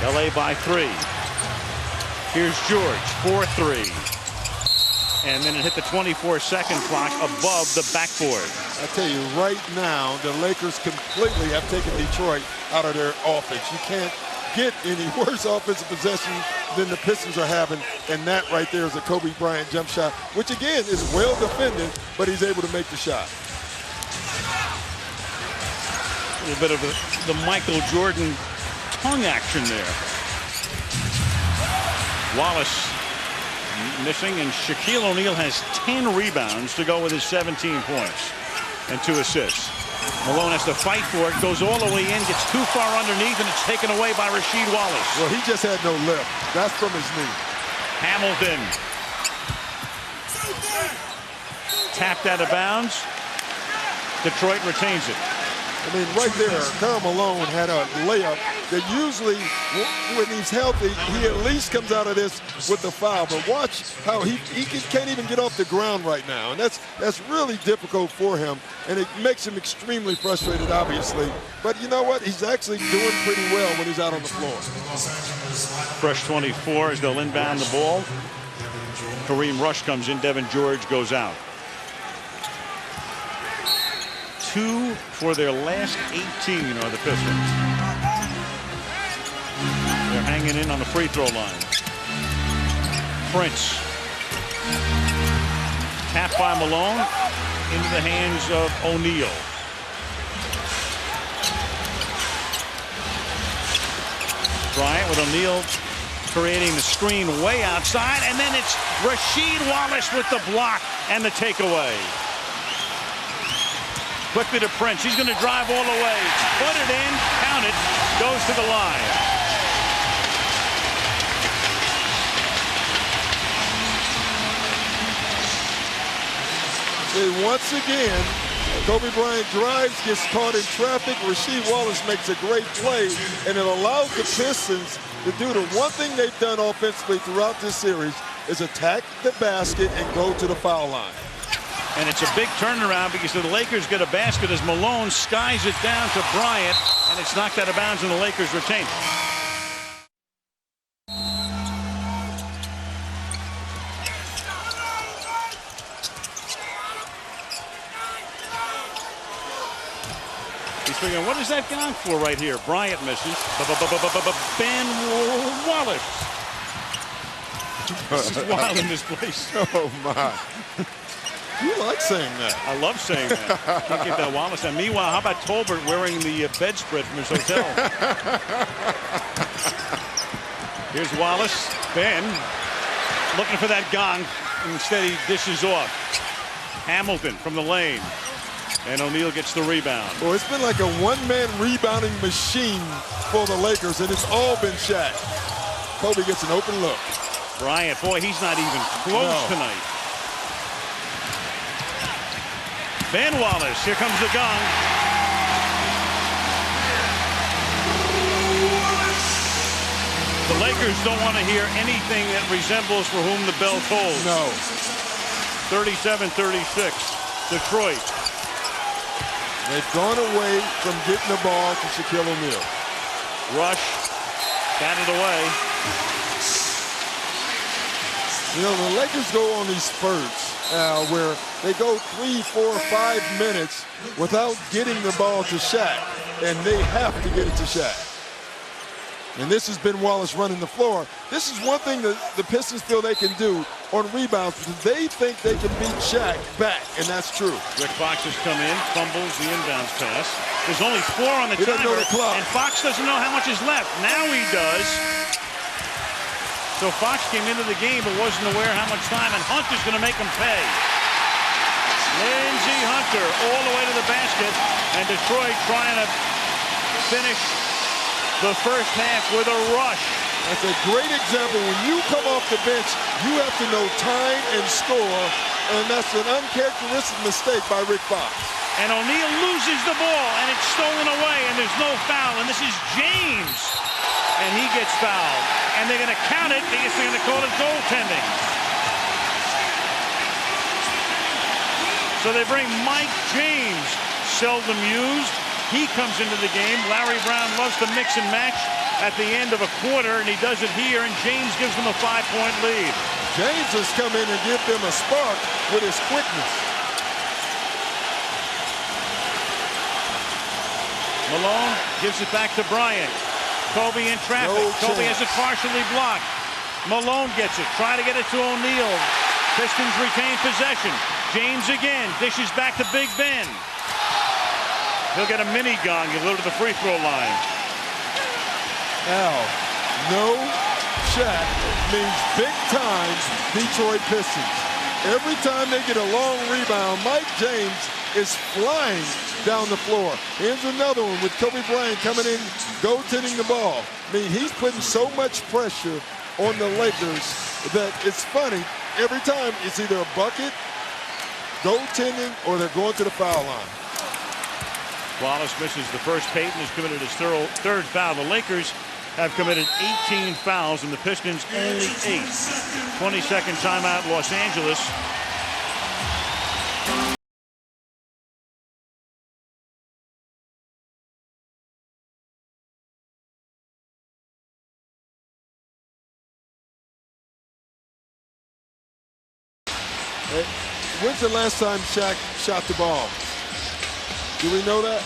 LA by 3. Here's George for 3. And then it hit the 24-second clock above the backboard. I tell you, right now, the Lakers completely have taken Detroit out of their offense. You can't get any worse offensive possession than the Pistons are having, and that right there is a Kobe Bryant jump shot, which again is well defended, but he's able to make the shot. A little bit of the Michael Jordan tongue action there. Wallace missing, and Shaquille O'Neal has 10 rebounds to go with his 17 points and 2 assists. Malone has to fight for it, goes all the way in, gets too far underneath, and it's taken away by Rasheed Wallace. Well, he just had no lift. That's from his knee. Hamilton. Tapped out of bounds. Detroit retains it. I mean, right there, Karl Malone had a layup that usually, when he's healthy, he at least comes out of this with the foul. But watch how he can't even get off the ground right now. And that's really difficult for him. And it makes him extremely frustrated, obviously. But you know what? He's actually doing pretty well when he's out on the floor. Fresh 24 as they'll inbound the ball. Kareem Rush comes in. Devin George goes out. 2 for their last 18 are the Pistons. They're hanging in on the free throw line. Prince. Tapped by Malone into the hands of O'Neal. Bryant with O'Neal creating the screen way outside, and then it's Rasheed Wallace with the block and the takeaway. Quickly to Prince. He's going to drive all the way. Put it in. Count it. Goes to the line. See, once again, Kobe Bryant drives, gets caught in traffic. Rasheed Wallace makes a great play, and it allows the Pistons to do the one thing they've done offensively throughout this series is attack the basket and go to the foul line. And it's a big turnaround because the Lakers get a basket as Malone skies it down to Bryant, and it's knocked out of bounds, and the Lakers retain. He's figuring, what is that gone for right here? Bryant misses. Ben Wallace. This is wild in this place. Oh, my. You like saying that. I love saying that. Can't get that Wallace. And meanwhile, how about Tolbert wearing the bedspread from his hotel? Here's Wallace. Ben looking for that gong. Instead, he dishes off. Hamilton from the lane. And O'Neal gets the rebound. Well, it's been like a one-man rebounding machine for the Lakers, and it's all been Shaq. Kobe gets an open look. Bryant, boy, he's not even close tonight. Ben Wallace, here comes the gong. The Lakers don't want to hear anything that resembles for whom the bell tolls. No. 37-36, Detroit. They've gone away from getting the ball to Shaquille O'Neal. Rush, batted away. You know, the Lakers go on these spurts where they go 3, 4, 5 minutes without getting the ball to Shaq, and they have to get it to Shaq. And this has been Wallace running the floor. This is one thing that the Pistons feel they can do on rebounds, because they think they can beat Shaq back, and that's true. Rick Fox has come in, fumbles the inbounds pass. There's only 4 on the He doesn't know timer, the clock. and Fox doesn't know how much is left. Now he does. So Fox came into the game but wasn't aware how much time, and Hunter's going to make him pay. Lindsey Hunter all the way to the basket, and Detroit trying to finish the first half with a rush. That's a great example. When you come off the bench, you have to know time and score, and that's an uncharacteristic mistake by Rick Fox. And O'Neal loses the ball, and it's stolen away, and there's no foul, and this is James. And he gets fouled. And they're going to count it because they're going to call it goaltending. So they bring Mike James, seldom used. He comes into the game. Larry Brown loves to mix and match at the end of a quarter, and he does it here, and James gives them a 5-point lead. James has come in and give them a spark with his quickness. Malone gives it back to Bryant. Kobe in traffic. No Kobe chance. has it partially blocked. Malone gets it. Try to get it to O'Neal. Pistons retain possession. James again. Dishes back to Big Ben. He'll get a mini gong. He'll go to the free throw line. Al, no Shaq means big time Detroit Pistons. Every time they get a long rebound, Mike James is flying down the floor. Here's another one with Kobe Bryant coming in, goaltending the ball. I mean, he's putting so much pressure on the Lakers that it's funny. Every time it's either a bucket, goaltending, or they're going to the foul line. Wallace misses the first. Payton has committed his third foul. The Lakers have committed 18 fouls, and the Pistons only 8. 20-second timeout, Los Angeles. When's the last time Shaq shot the ball? Do we know that?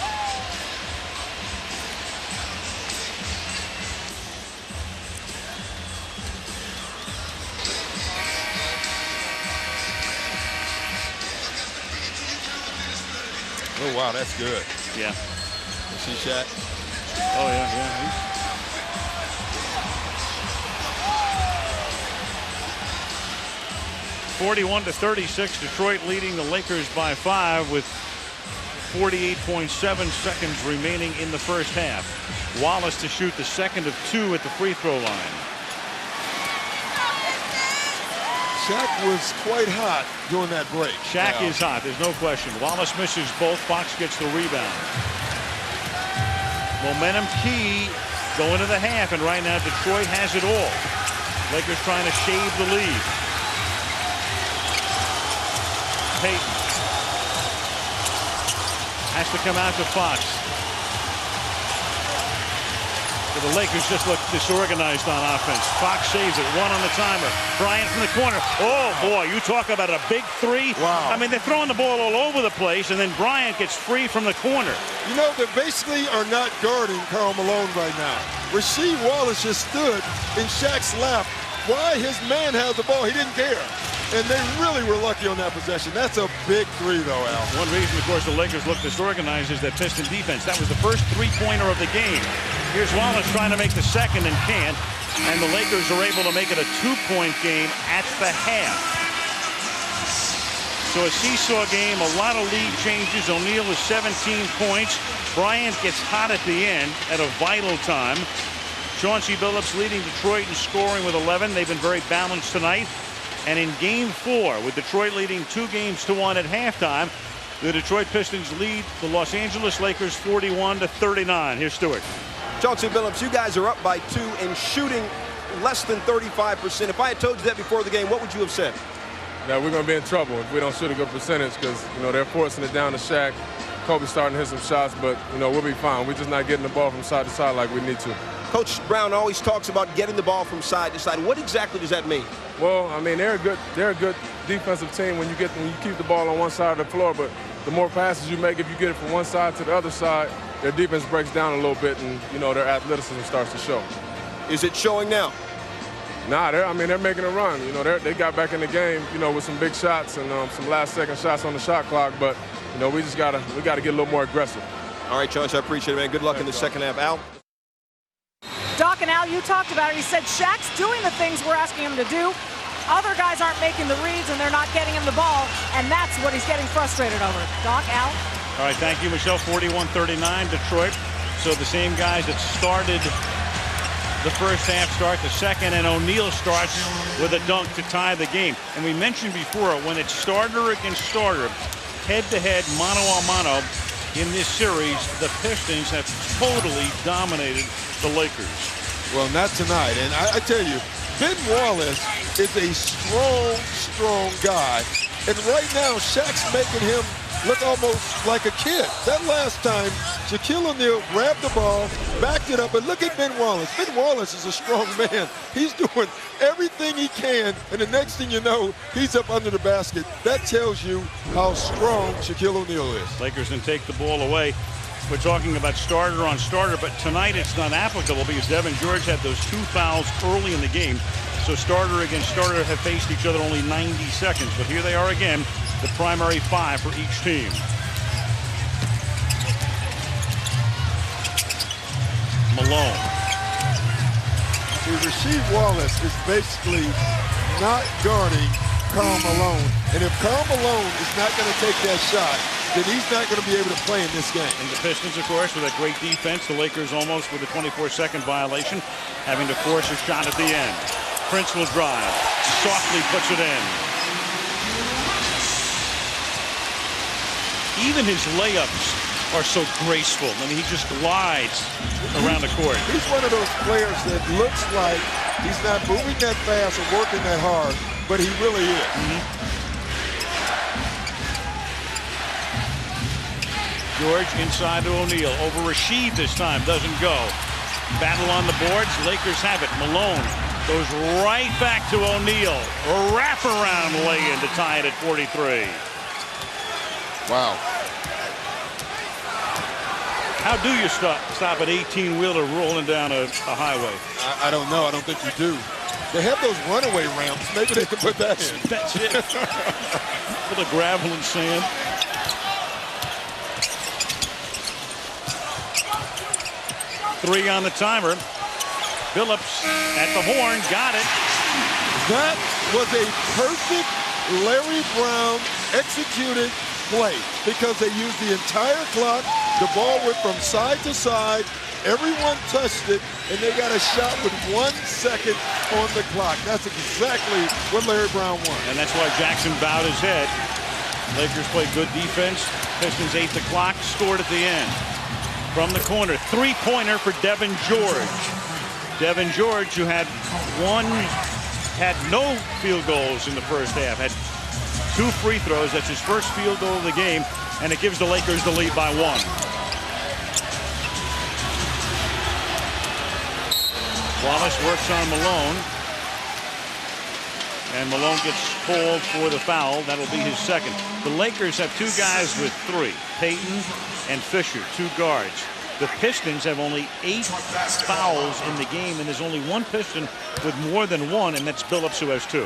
Oh, wow, that's good. Yeah. You see Shaq? Oh, yeah. 41-36, Detroit leading the Lakers by 5 with 48.7 seconds remaining in the first half. Wallace to shoot the second of 2 at the free throw line. Shaq was quite hot during that break. Shaq is hot, there's no question. Wallace misses both. Fox gets the rebound. Momentum key going to the half, and right now Detroit has it all. Lakers trying to shave the lead. Payton has to come out to Fox. But the Lakers just look disorganized on offense. Fox saves it. 1 on the timer. Bryant from the corner. Oh, boy, you talk about a big 3. Wow. I mean, they're throwing the ball all over the place, and then Bryant gets free from the corner. You know, they basically are not guarding Karl Malone right now. Rasheed Wallace just stood in Shaq's lap. Why his man has the ball? He didn't care. And they really were lucky on that possession. That's a big 3, though, Al. One reason, of course, the Lakers look disorganized is that Piston defense. That was the first 3-pointer of the game. Here's Wallace trying to make the second and can't. And the Lakers are able to make it a 2-point game at the half. So a seesaw game, a lot of lead changes. O'Neal is 17 points. Bryant gets hot at the end at a vital time. Chauncey Billups leading Detroit in scoring with 11. They've been very balanced tonight. And in Game 4, with Detroit leading 2-1 at halftime, the Detroit Pistons lead the Los Angeles Lakers 41-39. Here's Stewart. Chauncey Billups, you guys are up by 2 and shooting less than 35%. If I had told you that before the game, what would you have said? That we're going to be in trouble if we don't shoot a good percentage because, they're forcing it down to Shaq. Kobe's starting to hit some shots, but, we'll be fine. We're just not getting the ball from side to side like we need to. Coach Brown always talks about getting the ball from side to side. What exactly does that mean? Well, I mean, they're a good defensive team when you keep the ball on one side of the floor, but the more passes you make, if you get it from one side to the other side, their defense breaks down a little bit and, their athleticism starts to show. Is it showing now? Nah, they're making a run. They got back in the game, with some big shots and some last-second shots on the shot clock, but, we gotta get a little more aggressive. All right, Chauncey, I appreciate it, man. Good luck in the second half. Al? Doc and Al, you talked about it. He said Shaq's doing the things we're asking him to do. Other guys aren't making the reads, and they're not getting him the ball, and that's what he's getting frustrated over. Doc, Al? All right, thank you, Michelle. 41-39, Detroit. So the same guys that started the first half start the second, and O'Neal starts with a dunk to tie the game. And we mentioned before, when it's starter against starter, head-to-head, mano-a-mano, in this series, the Pistons have totally dominated the Lakers. Well, not tonight. And I tell you, Ben Wallace is a strong guy. And right now, Shaq's making him look almost like a kid. That last time, Shaquille O'Neal grabbed the ball, backed it up, and look at Ben Wallace. Ben Wallace is a strong man. He's doing everything he can, and the next thing you know, he's up under the basket. That tells you how strong Shaquille O'Neal is. Lakers can take the ball away. We're talking about starter on starter, but tonight it's not applicable because Devin George had those 2 fouls early in the game. So starter against starter have faced each other only 90 seconds. But here they are again, the primary 5 for each team. Malone. See, Rasheed Wallace is basically not guarding Karl Malone. And if Karl Malone is not going to take that shot, then he's not going to be able to play in this game. And the Pistons, of course, with a great defense. The Lakers almost with a 24-second violation, having to force a shot at the end. Prince will drive, softly puts it in. Even his layups are so graceful. I mean, he just glides around the court. He's one of those players that looks like he's not moving that fast or working that hard, but he really is. George inside to O'Neal. Over Rasheed this time. Doesn't go. Battle on the boards. Lakers have it. Malone goes right back to O'Neal. A wraparound lay-in to tie it at 43. Wow. How do you stop an 18-wheeler rolling down a highway? I don't know. I don't think you do. They have those runaway ramps. Maybe they can put that in. That's it. Full of gravel and sand. Three on the timer. Phillips at the horn, got it. That was a perfect Larry Brown executed play because they used the entire clock. The ball went from side to side. Everyone touched it, and they got a shot with 1 second on the clock. That's exactly what Larry Brown wanted. And that's why Jackson bowed his head. Lakers played good defense. Pistons ate the clock, scored at the end. From the corner, three-pointer for Devin George. Devin George, who had no field goals in the first half, had 2 free throws. That's his first field goal of the game, and it gives the Lakers the lead by 1. Wallace works on Malone. And Malone gets called for the foul. That'll be his second. The Lakers have 2 guys with 3. Payton and Fisher, 2 guards. The Pistons have only 8 fouls in the game, and there's only 1 Piston with more than 1, and that's Billups, who has 2.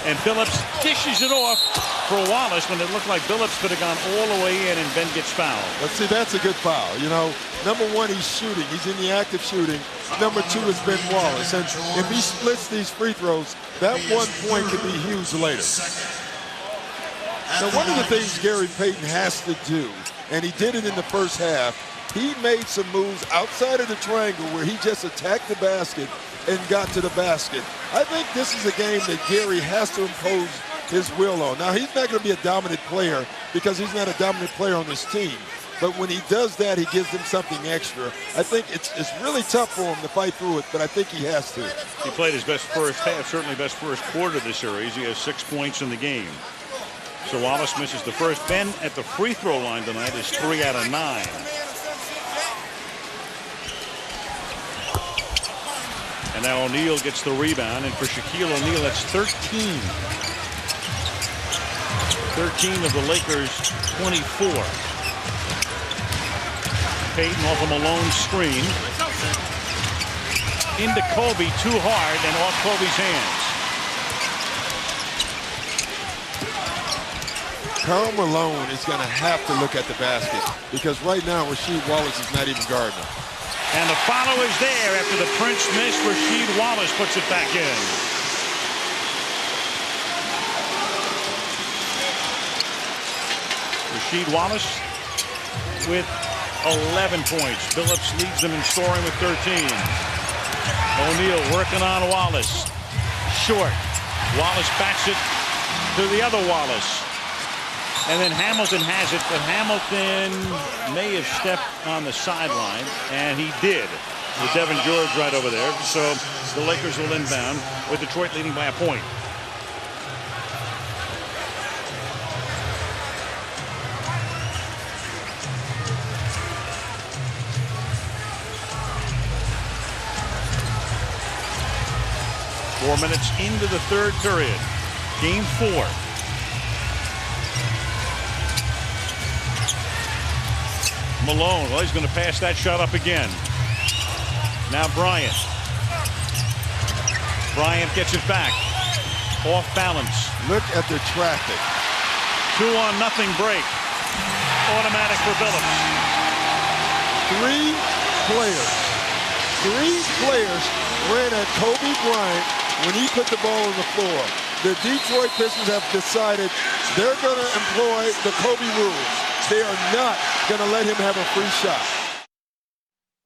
And Billups dishes it off for Wallace when it looked like Billups could have gone all the way in, and Ben gets fouled. Let's see, that's a good foul. You know, number 1, he's shooting. He's in the act of shooting. Number 2 is Ben Wallace. And if he splits these free throws, that 1 point could be huge later. Now, one of the things Gary Payton has to do, and he did it in the first half, he made some moves outside of the triangle where he just attacked the basket and got to the basket. I think this is a game that Gary has to impose his will on. Now, he's not going to be a dominant player because he's not a dominant player on this team. But when he does that, he gives them something extra. I think it's really tough for him to fight through it, but I think he has to. He played his best first half, certainly best first quarter of the series. He has 6 points in the game. So Wallace misses the first. Ben at the free throw line tonight is 3 out of 9. And now O'Neal gets the rebound, and for Shaquille O'Neal, that's 13. 13 of the Lakers' 24. Payton off a Malone screen. Into Kobe, too hard, and off Kobe's hands. Karl Malone is going to have to look at the basket because right now Rasheed Wallace is not even guarding him. And the follow is there after the Prince miss. Rasheed Wallace puts it back in. Rasheed Wallace with 11 points. Phillips leads them in scoring with 13. O'Neal working on Wallace. Short. Wallace backs it to the other Wallace. And then Hamilton has it, but Hamilton may have stepped on the sideline, and he did, with Devin George right over there. So the Lakers will inbound with Detroit leading by a point. Four minutes into the third period. Game 4. Malone, well, he's going to pass that shot up again. Now Bryant. Bryant gets it back. Off balance. Look at the traffic. 2-0 break. Automatic for Phillips. Three players ran at Kobe Bryant when he put the ball on the floor. The Detroit Pistons have decided they're going to employ the Kobe rules. They are not going to let him have a free shot.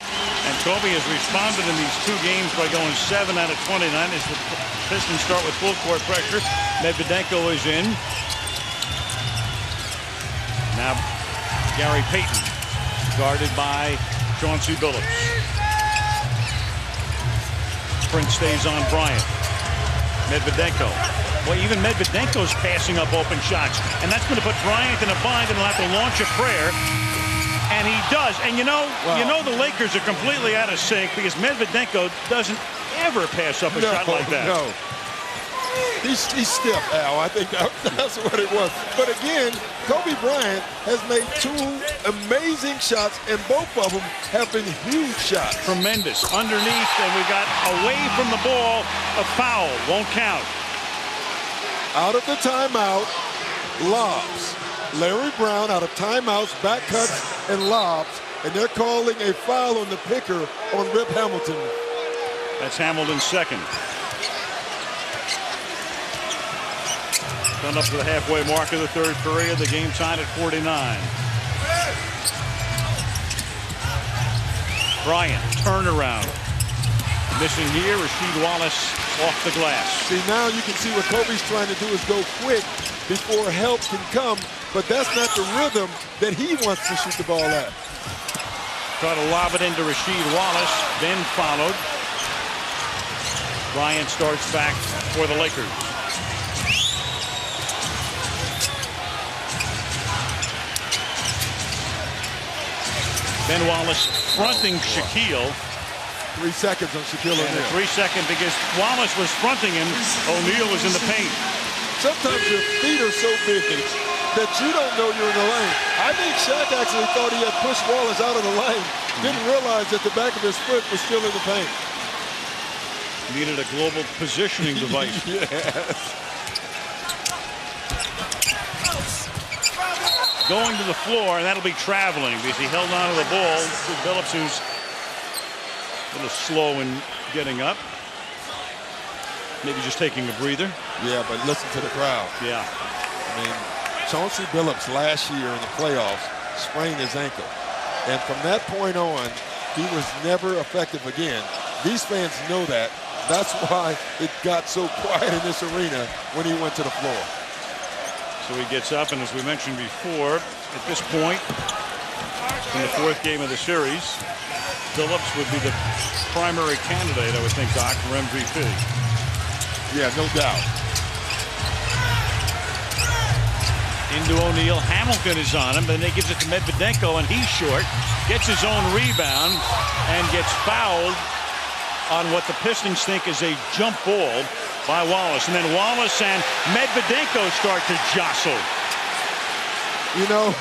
And Kobe has responded in these 2 games by going 7 out of 29 as the Pistons start with full court pressure. Medvedenko is in. Now Gary Payton guarded by Chauncey Billups. Prince stays on Bryant. Medvedenko. Well, even Medvedenko's passing up open shots, and that's going to put Bryant in a bind, and he'll have to launch a prayer. And he does. And you know the Lakers are completely out of sync because Medvedenko doesn't ever pass up a shot like that. No. He's stiff, Al. I think that's what it was. But again, Kobe Bryant has made 2 amazing shots, and both of them have been huge shots. Tremendous. Underneath, and we got away from the ball. A foul. Won't count. Out of the timeout, lobs. Larry Brown out of timeouts, back cuts, and lobs. And they're calling a foul on the picker on Rip Hamilton. That's Hamilton's second. Done up to the halfway mark of the third period. The game tied at 49. Bryant, turnaround. Missing here, Rasheed Wallace off the glass. See, now you can see what Kobe's trying to do is go quick before help can come, but that's not the rhythm that he wants to shoot the ball at. Try to lob it into Rasheed Wallace, then followed. Bryant starts back for the Lakers. Ben Wallace fronting Shaquille. 3 seconds on Shaquille O'Neal. 3 seconds because Wallace was fronting him. O'Neal was in the paint. Sometimes your feet are so big that you don't know you're in the lane. I think Shaq actually thought he had pushed Wallace out of the lane. Didn't realize that the back of his foot was still in the paint. Needed a global positioning device. Yes. Going to the floor, and that'll be traveling because he held on to the ball. Billups, who's a little slow in getting up. Maybe just taking a breather. Yeah, but listen to the crowd. Yeah. I mean, Chauncey Billups last year in the playoffs sprained his ankle. And from that point on, he was never effective again. These fans know that. That's why it got so quiet in this arena when he went to the floor. So he gets up, and as we mentioned before, at this point in the fourth game of the series, Phillips would be the primary candidate, I would think, Doc, for MVP. Yeah, no doubt. Into O'Neal. Hamilton is on him, but then he gives it to Medvedenko, and he's short. Gets his own rebound and gets fouled on what the Pistons think is a jump ball by Wallace. And then Wallace and Medvedenko start to jostle. You know,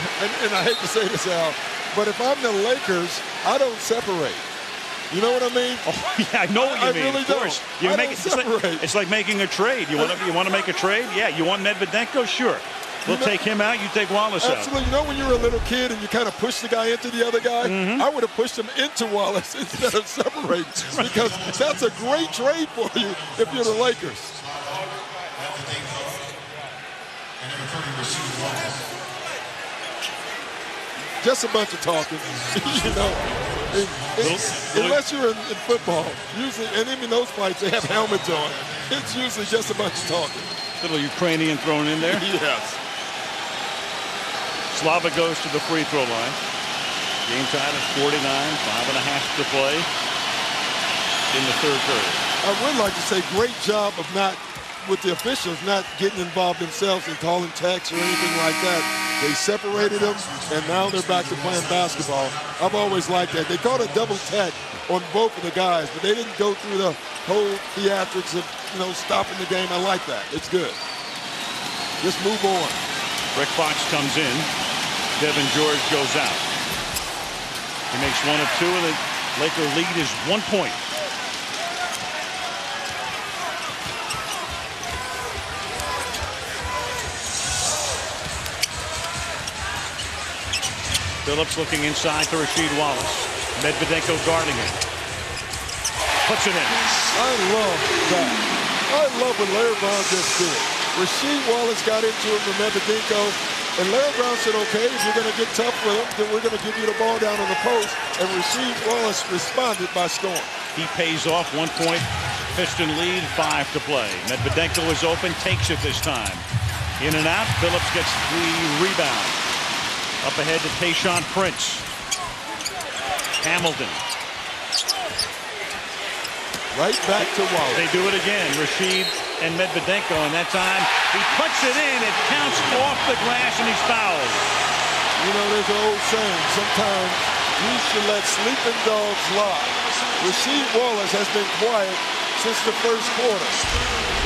and I hate to say this, Al, but if I'm the Lakers, I don't separate. You know what I mean? Oh, yeah, I know what you mean. Really of course. You make it, it's like making a trade. You want to make a trade? Yeah. You want Medvedenko? Sure. We'll take him out. You take Wallace out. Absolutely. You know when you were a little kid and you kind of pushed the guy into the other guy? I would have pushed him into Wallace instead of separating, because that's a great trade for you if you're the Lakers. Just a bunch of talking, you know. Unless you're in football, usually, and even those fights, they have helmets on. It's usually just a bunch of talking. Little Ukrainian thrown in there. Yes. Slava goes to the free throw line. Game tied at 49, 5.5 to play in the third period. I would like to say great job of not, with the officials, not getting involved themselves and calling techs or anything like that. They separated them, and now they're back to playing basketball. I've always liked that. They called a double tech on both of the guys, but they didn't go through the whole theatrics of, you know, stopping the game. I like that. It's good. Just move on. Rick Fox comes in. Devin George goes out. He makes one of two, and the Laker lead is 1 point. Phillips looking inside to Rasheed Wallace. Medvedenko guarding him. Puts it in. I love that. I love what Larry Brown just did. Rasheed Wallace got into it with Medvedenko, and Larry Brown said, okay, if you're going to get tough with him, then we're going to give you the ball down on the post, and Rasheed Wallace responded by scoring. He pays off. 1 point. Piston lead, 5 to play. Medvedenko is open, takes it this time. In and out. Phillips gets the rebound. Up ahead to Tayshaun Prince. Hamilton. Right back to Wallace. They do it again. Rasheed and Medvedenko, and that time he puts it in. It counts off the glass, and he's fouled. You know, there's an old saying, sometimes you should let sleeping dogs lie. Rasheed Wallace has been quiet since the first quarter.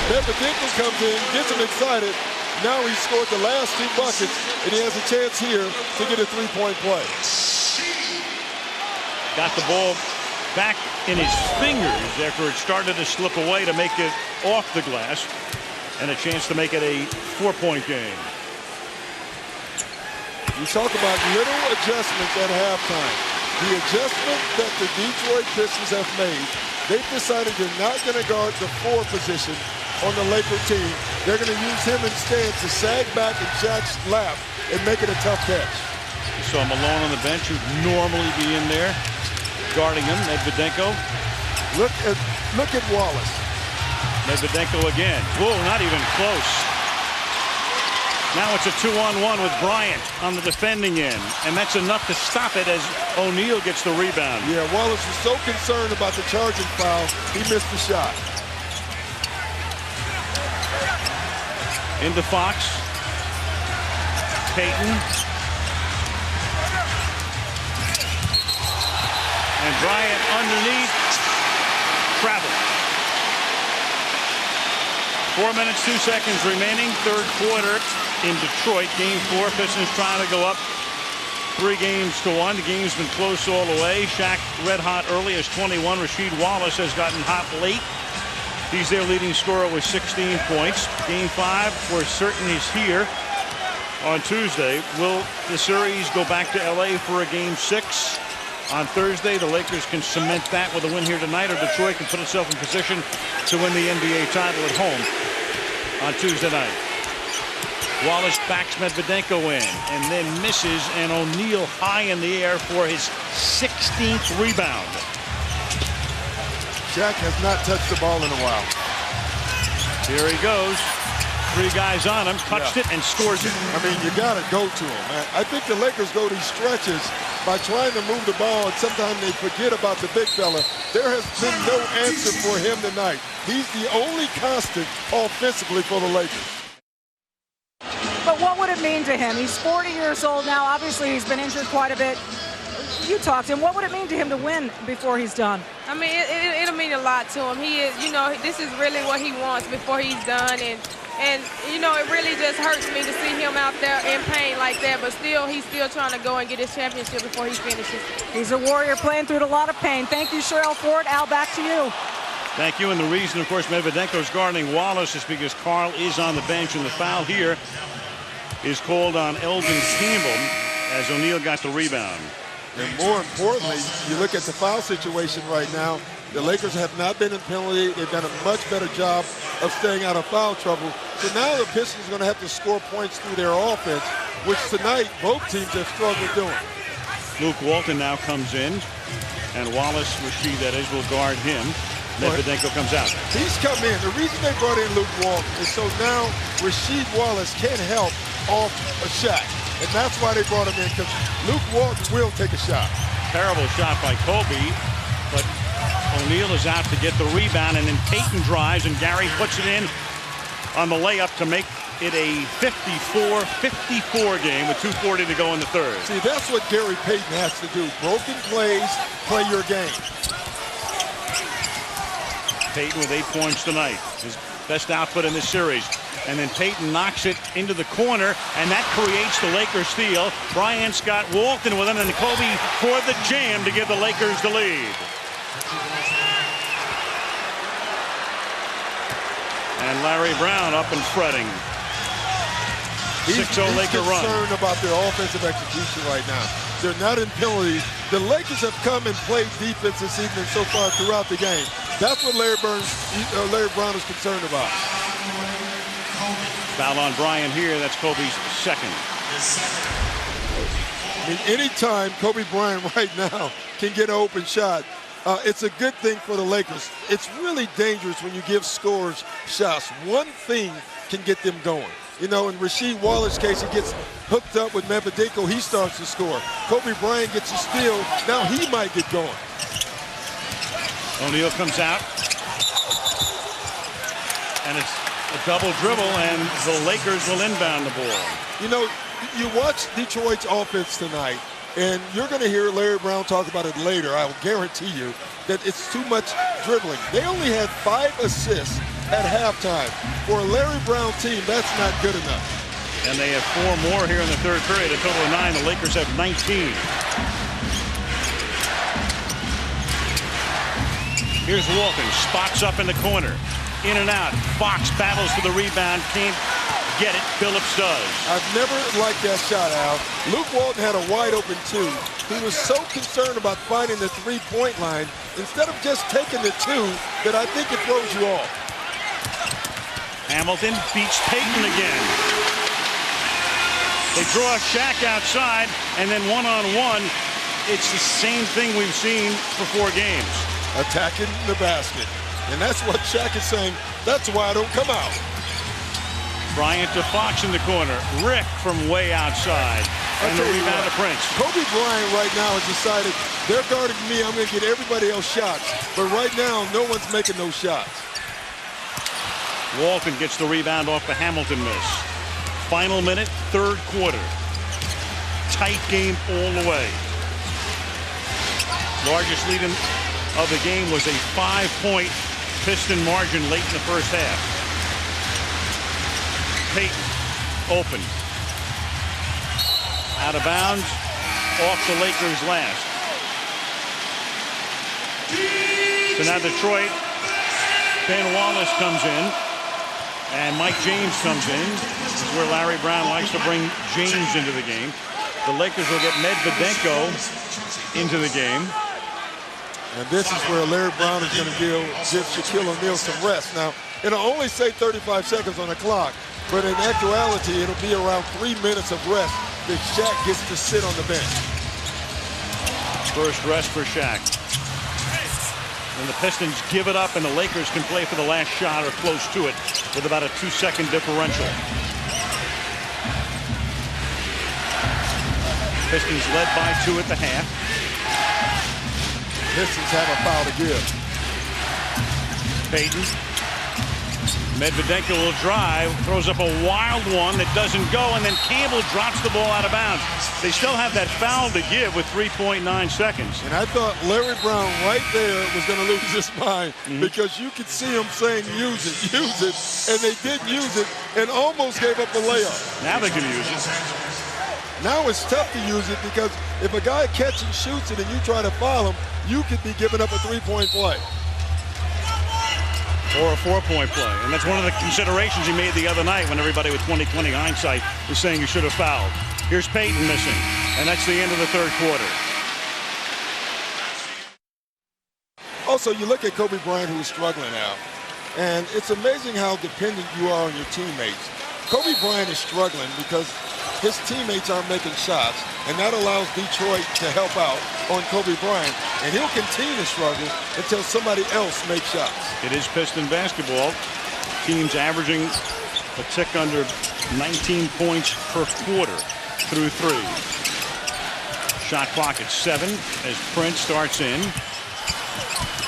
Medvedenko comes in, gets him excited. Now he scored the last 2 buckets, and he has a chance here to get a three-point play. Got the ball back in his fingers after it started to slip away to make it off the glass, and a chance to make it a 4-point game. You talk about little adjustments at halftime. The adjustment that the Detroit Pistons have made, they've decided they're not going to guard the 4 position on the Laker team. They're going to use him instead to sag back in Jack's lap and make it a tough catch. You saw Malone on the bench, who'd normally be in there guarding him. Medvedenko. Look at Wallace. Medvedenko again. Whoa, not even close. Now it's a 2-on-1 with Bryant on the defending end, and that's enough to stop it as O'Neal gets the rebound. Yeah, Wallace was so concerned about the charging foul, he missed the shot. Into Fox. Payton. And Bryant underneath. Travel. 4 minutes, 2 seconds remaining. Third quarter in Detroit. Game 4. Pistons trying to go up 3-1. The game's been close all the way. Shaq red hot early as 21. Rasheed Wallace has gotten hot late. He's their leading scorer with 16 points. Game 5, we're certain he's here on Tuesday. Will the series go back to LA for a Game 6 on Thursday? The Lakers can cement that with a win here tonight, or Detroit can put itself in position to win the NBA title at home on Tuesday night. Wallace backs Medvedenko in and then misses, and O'Neal high in the air for his 16th rebound. Shaq has not touched the ball in a while. Here he goes. 3 guys on him, touched it and scores it. I mean, you got to go to him, man. I think the Lakers go these stretches by trying to move the ball, and sometimes they forget about the big fella. There has been no answer for him tonight. He's the only constant offensively for the Lakers. But what would it mean to him? He's 40 years old now. Obviously, he's been injured quite a bit. You talked to him. What would it mean to him to win before he's done? I mean, it'll mean a lot to him. He is, you know, this is really what he wants before he's done. And you know, it really just hurts me to see him out there in pain like that. But still, he's still trying to go and get his championship before he finishes. He's a warrior playing through a lot of pain. Thank you, Cheryl Ford. Al, back to you. Thank you. And the reason, of course, Medvedenko's guarding Wallace is because Karl is on the bench, and the foul here is called on Eldon Campbell as O'Neal got the rebound. And more importantly, you look at the foul situation right now, the Lakers have not been in penalty. They've done a much better job of staying out of foul trouble. So now the Pistons are going to have to score points through their offense, which tonight both teams have struggled doing. Luke Walton now comes in, and Wallace, Rasheed, that is, will guard him. Medvedenko comes out. He's come in. The reason they brought in Luke Walton is so now Rasheed Wallace can't help off a shot. And that's why they brought him in, because Luke Walton will take a shot. Terrible shot by Kobe, but O'Neal is out to get the rebound, and then Payton drives, and Gary puts it in on the layup to make it a 54-54 game with 2:40 to go in the third. See, that's what Gary Payton has to do. Broken plays, play your game. Payton with 8 points tonight, his best output in this series. And then Payton knocks it into the corner, and that creates the Lakers steal. Bryant's got Walton with him, and Kobe for the jam to give the Lakers the lead. And Larry Brown up and fretting. 6-0 Laker run. He's concerned about their offensive execution right now. They're not in penalties. The Lakers have come and played defense this evening so far throughout the game. That's what Larry Brown is concerned about. Foul on Bryant here. That's Kobe's second. I mean, anytime Kobe Bryant right now can get an open shot, it's a good thing for the Lakers. It's really dangerous when you give scorers shots. One thing can get them going. You know, in Rasheed Wallace's case, he gets hooked up with Medvedenko. He starts to score. Kobe Bryant gets a steal. Now he might get going. O'Neal comes out. And it's a double dribble, and the Lakers will inbound the ball. You know, you watch Detroit's offense tonight, and you're going to hear Larry Brown talk about it later. I will guarantee you that it's too much dribbling. They only had 5 assists at halftime. For a Larry Brown team, that's not good enough. And they have 4 more here in the third period, a total of 9. The Lakers have 19. Here's Walton, spots up in the corner. In and out. Fox battles for the rebound. Can't get it. Phillips does. I've never liked that shot, Al. Luke Walton had a wide open 2. He was so concerned about finding the 3-point line instead of just taking the 2 that I think it throws you off. Hamilton beats Payton again. They draw Shaq outside, and then one-on-one, it's the same thing we've seen for 4 games. Attacking the basket. And that's what Shaq is saying. That's why I don't come out. Bryant to Fox in the corner. Rick from way outside. And the rebound to Prince. Kobe Bryant right now has decided they're guarding me. I'm going to get everybody else shots. But right now, no one's making those shots. Walton gets the rebound off the Hamilton miss. Final minute, third quarter. Tight game all the way. Largest lead of the game was a 5-point Piston margin late in the first half. Payton open. Out of bounds. Off the Lakers last. So now Detroit. Ben Wallace comes in. And Mike James comes in. This is where Larry Brown likes to bring James into the game. The Lakers will get Medvedenko into the game. And this is where Larry Brown is going to give Shaquille O'Neal some rest. Now, it'll only say 35 seconds on the clock, But in actuality, it'll be around 3 minutes of rest that Shaq gets to sit on the bench. First rest for Shaq. And the Pistons give it up, and the Lakers can play for the last shot or close to it with about a 2-second differential. Pistons led by 2 at the half. Pistons have a foul to give. Payton. Medvedenko will drive, throws up a wild one that doesn't go, and then Campbell drops the ball out of bounds. They still have that foul to give with 3.9 seconds. And I thought Larry Brown right there was going to lose his mind because you could see him saying, use it, and they did use it and almost gave up the layup. Now they can use it. Now it's tough to use it because if a guy catches and shoots it and you try to foul him, you could be giving up a 3-point play. Or a 4-point play. And that's one of the considerations he made the other night when everybody with 20/20 hindsight was saying you should have fouled. Here's Payton missing. And that's the end of the third quarter. Also, you look at Kobe Bryant, who is struggling now. And it's amazing how dependent you are on your teammates. Kobe Bryant is struggling because his teammates aren't making shots, and that allows Detroit to help out on Kobe Bryant. And he'll continue to struggle until somebody else makes shots. It is Piston basketball. Teams averaging a tick under 19 points per quarter through 3. Shot clock at 7 as Prince starts in.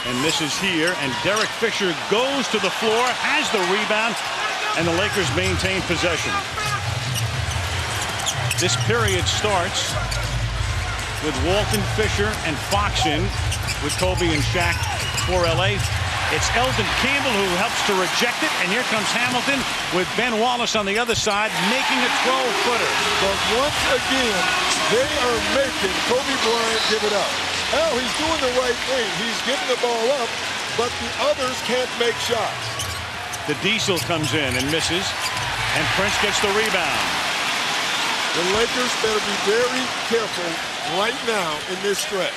And misses here. And Derek Fisher goes to the floor, has the rebound, and the Lakers maintain possession. This period starts with Walton, Fisher, and Fox in with Kobe and Shaq for LA. It's Eldon Campbell who helps to reject it, and here comes Hamilton with Ben Wallace on the other side making a 12-footer. But once again, they are making Kobe Bryant give it up. Well, he's doing the right thing. He's giving the ball up, but the others can't make shots. The Diesel comes in and misses, and Prince gets the rebound. The Lakers better be very careful right now in this stretch.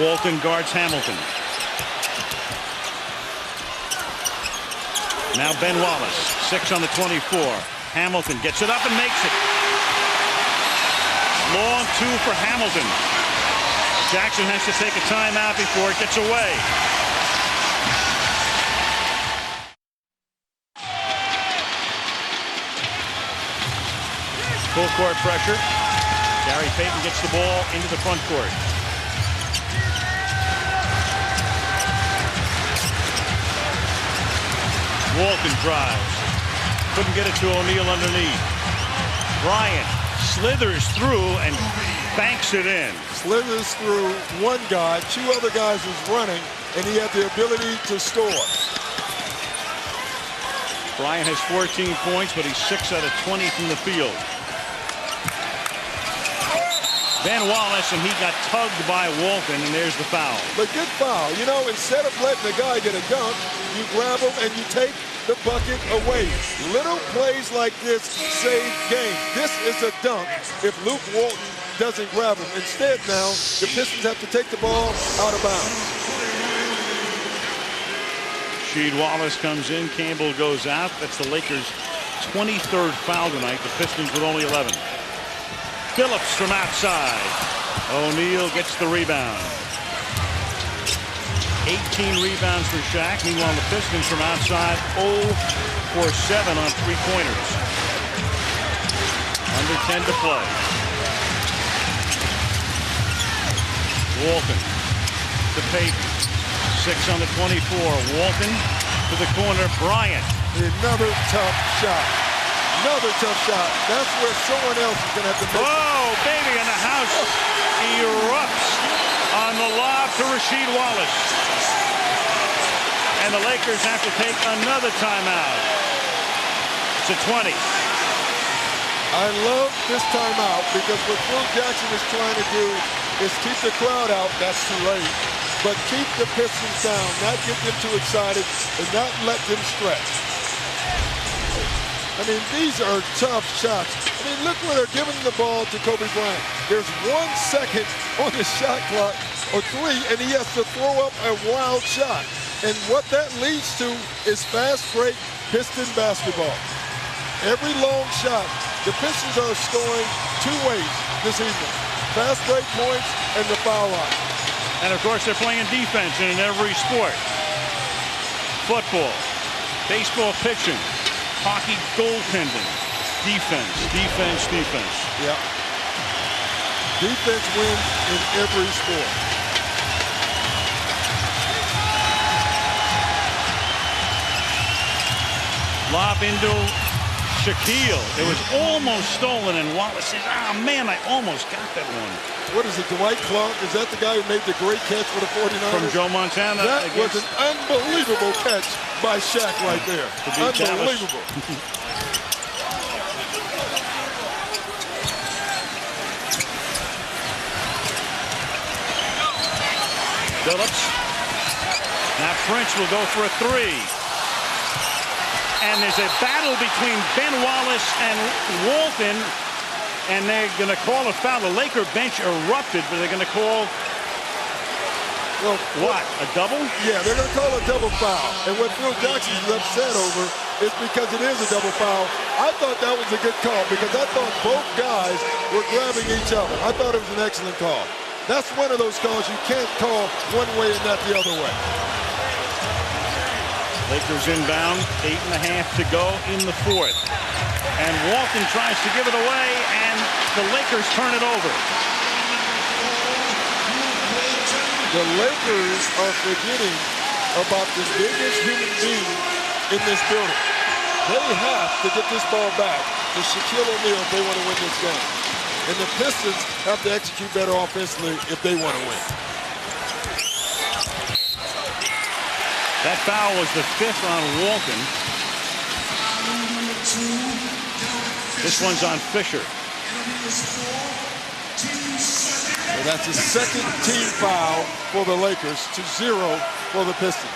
Walton guards Hamilton. Now Ben Wallace, 6 on the 24. Hamilton gets it up and makes it. Long 2 for Hamilton. Jackson has to take a timeout before it gets away. Full court pressure. Gary Payton gets the ball into the front court. Walton drives. Couldn't get it to O'Neal underneath. Bryant slithers through and banks it in. Slithers through one guy, 2 other guys was running, and he had the ability to score. Bryant has 14 points, but he's 6 out of 20 from the field. Ben Wallace, and he got tugged by Walton, and there's the foul. But good foul. You know, instead of letting the guy get a dunk, you grab him and you take the bucket away. Little plays like this save games. This is a dunk if Luke Walton doesn't grab him. Instead now, the Pistons have to take the ball out of bounds. Rasheed Wallace comes in. Campbell goes out. That's the Lakers' 23rd foul tonight. The Pistons with only 11. Phillips from outside. O'Neal gets the rebound. 18 rebounds for Shaq. Meanwhile, the Pistons from outside 0 for 7 on 3-pointers. Under 10 to play. Walton to Payton. 6 on the 24. Walton to the corner. Bryant. Another tough shot. Another tough shot. That's where someone else is going to have to make it. Oh, baby, and the house erupts on the lob to Rasheed Wallace. And the Lakers have to take another timeout. It's a 20. I love this timeout because what Phil Jackson is trying to do is keep the crowd out. That's too late. But keep the Pistons down, not get them too excited, and not let them stretch. I mean, these are tough shots. I mean, look where they're giving the ball to Kobe Bryant. There's 1 second on the shot clock, or 3, and he has to throw up a wild shot. And what that leads to is fast break Piston basketball. Every long shot, the Pistons are scoring 2 ways this evening. Fast break points and the foul line. And of course, they're playing defense in every sport. Football, baseball pitching, hockey goaltending, defense, defense, defense. Yeah. Defense wins in every sport. Lob into Shaquille. It was almost stolen, and Wallace says, "Ah, man, I almost got that one." What is it, Dwight Clark? Is that the guy who made the great catch for the 49ers? From Joe Montana. That was an unbelievable catch by Shaq right there. Unbelievable. Phillips. Now Prince will go for a 3. And there's a battle between Ben Wallace and Walton, and they're going to call a foul. The Laker bench erupted, but they're going to call, well, what, a double? Yeah, they're going to call a double foul. And what Phil Jackson is upset over is because it is a double foul. I thought that was a good call because I thought both guys were grabbing each other. I thought it was an excellent call. That's one of those calls you can't call one way and not the other way. Lakers inbound, 8.5 to go in the 4th. And Walton tries to give it away, and the Lakers turn it over. The Lakers are forgetting about the biggest human being in this building. They have to get this ball back to Shaquille O'Neal if they want to win this game. And the Pistons have to execute better offensively if they want to win. That foul was the 5th on Walton. This one's on Fisher. So that's the second team foul for the Lakers to 0 for the Pistons.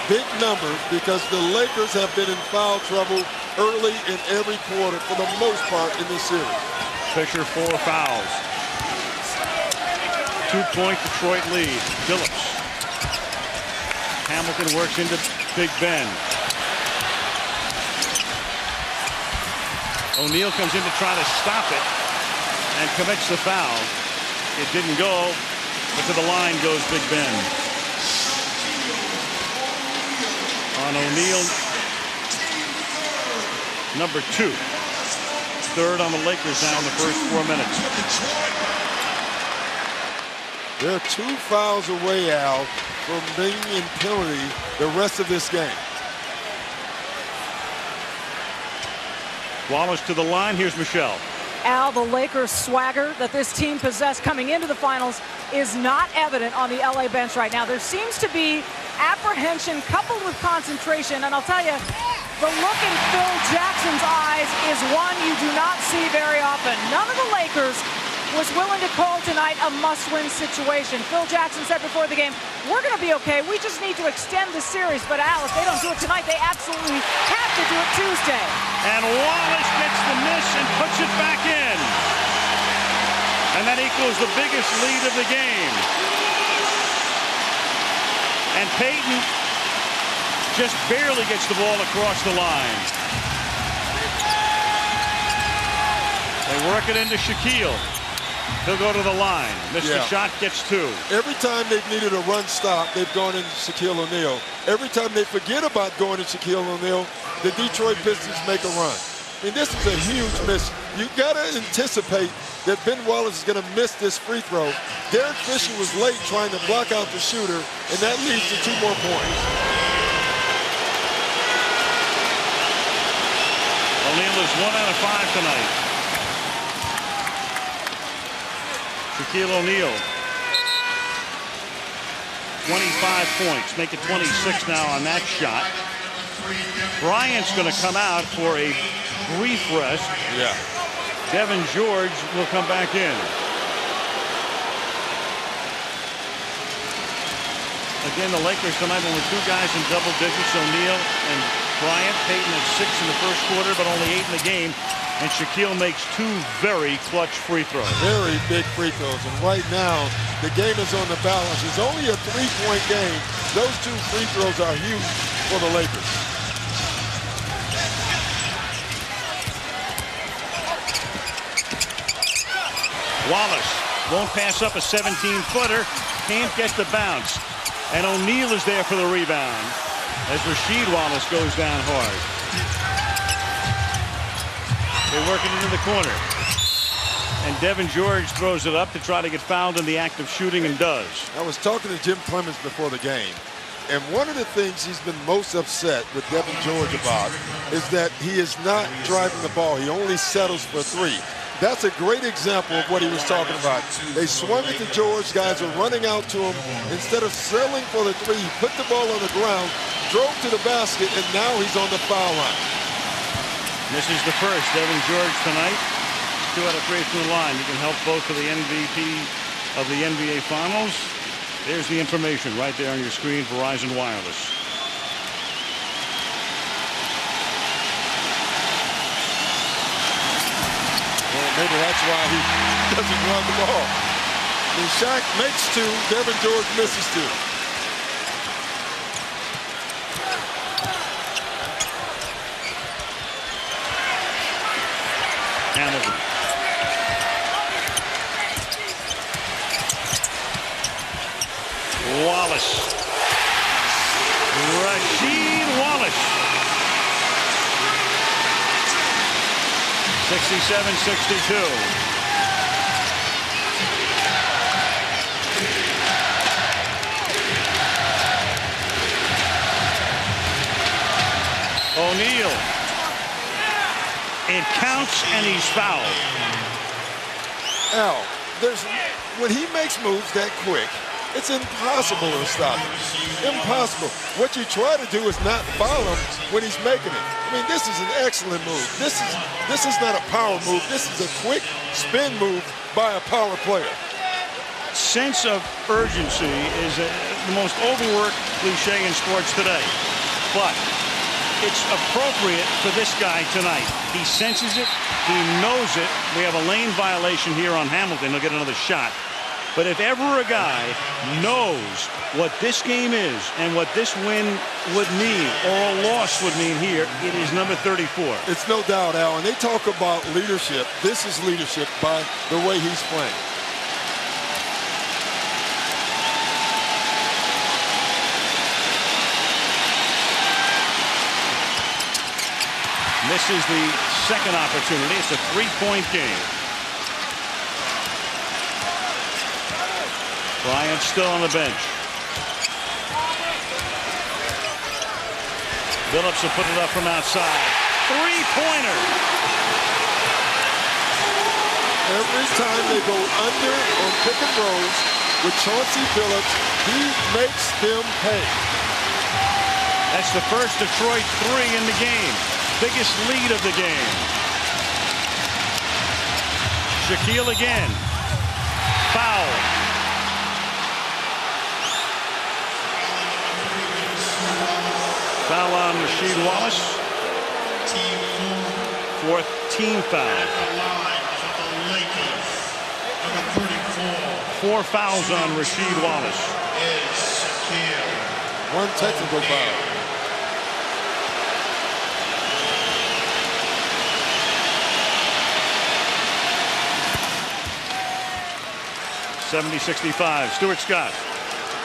Big number because the Lakers have been in foul trouble early in every quarter for the most part in this series. Fisher 4 fouls. 2-point Detroit lead. Phillips. Hamilton works into Big Ben. O'Neal comes in to try to stop it and commits the foul. It didn't go, but to the line goes Big Ben. On O'Neal, number 2. 3rd on the Lakers now in the first 4 minutes. They're 2 fouls away, Al, from being in penalty the rest of this game. Wallace to the line. Here's Michelle. Al, the Lakers swagger that this team possessed coming into the finals is not evident on the LA bench right now. There seems to be apprehension coupled with concentration, and I'll tell you, the look in Phil Jackson's eyes is one you do not see very often. None of the Lakers was willing to call tonight a must-win situation. Phil Jackson said before the game, we're going to be okay. We just need to extend the series. But Al, if they don't do it tonight, they absolutely have to do it Tuesday. And Wallace gets the miss and puts it back in. And that equals the biggest lead of the game. And Payton just barely gets the ball across the line. They work it into Shaquille. He'll go to the line. Missed the shot, gets 2. Every time they've needed a run stop, they've gone into Shaquille O'Neal. Every time they forget about going to Shaquille O'Neal, the Detroit Pistons make a run. I mean, this is a huge miss. You got to anticipate that Ben Wallace is going to miss this free throw. Derek Fisher was late trying to block out the shooter, and that leads to 2 more points. O'Neal is 1 out of 5 tonight. Shaquille O'Neal, 25 points, make it 26 now on that shot. Bryant's going to come out for a brief rest. Yeah. Devin George will come back in. Again, the Lakers tonight only 2 guys in double digits, O'Neal and Bryant. Payton at 6 in the first quarter, but only 8 in the game. And Shaquille makes 2 very clutch free throws. Very big free throws. And right now, the game is on the balance. It's only a 3-point game. Those 2 free throws are huge for the Lakers. Wallace won't pass up a 17-footer. Can't get the bounce. And O'Neal is there for the rebound as Rasheed Wallace goes down hard. They're working into the corner. And Devin George throws it up to try to get fouled in the act of shooting and does. I was talking to Jim Clemens before the game. And one of the things he's been most upset with Devin George about is that he is not driving the ball. He only settles for 3. That's a great example of what he was talking about. They swung it to George. Guys are running out to him. Instead of settling for the 3, he put the ball on the ground, drove to the basket, and now he's on the foul line. This is the first Devin George tonight. 2 out of 3 from the line. You can help vote for the MVP of the NBA Finals. There's the information right there on your screen. Verizon Wireless. Well, maybe that's why he doesn't run the ball. And Shaq makes 2. Devin George misses 2. Hamilton. Wallace. Rasheed Wallace. 67-62. O'Neal. It counts and he's fouled. Al, when he makes moves that quick, it's impossible to stop him. Impossible. What you try to do is not foul him when he's making it. I mean, this is an excellent move. This is not a power move. This is a quick spin move by a power player. Sense of urgency is the most overworked cliche in sports today. But it's appropriate for this guy tonight. He senses it. He knows it. We have a lane violation here on Hamilton. He'll get another shot. But if ever a guy knows what this game is and what this win would mean or a loss would mean here, it is number 34. It's no doubt, Al. And they talk about leadership. This is leadership by the way he's playing. Misses the second opportunity. It's a 3-point game. Bryant still on the bench. Phillips will put it up from outside. 3-pointer. Every time they go under on pick and rolls with Chauncey Phillips, he makes them pay. That's the first Detroit 3 in the game. Biggest lead of the game. Shaquille again. Foul. Foul on Rasheed Wallace. 4th team foul. 4 fouls on Rasheed Wallace. 1 technical foul. 70-65. Stuart Scott.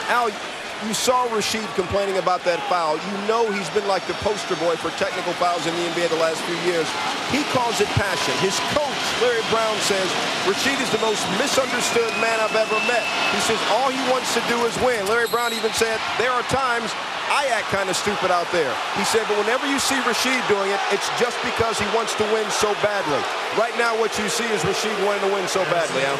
Al, you saw Rasheed complaining about that foul. You know he's been like the poster boy for technical fouls in the NBA the last few years. He calls it passion. His coach, Larry Brown, says Rasheed is the most misunderstood man I've ever met. He says all he wants to do is win. Larry Brown even said, there are times I act kind of stupid out there. He said, but whenever you see Rasheed doing it, it's just because he wants to win so badly. Right now, what you see is Rasheed wanting to win so badly, Al.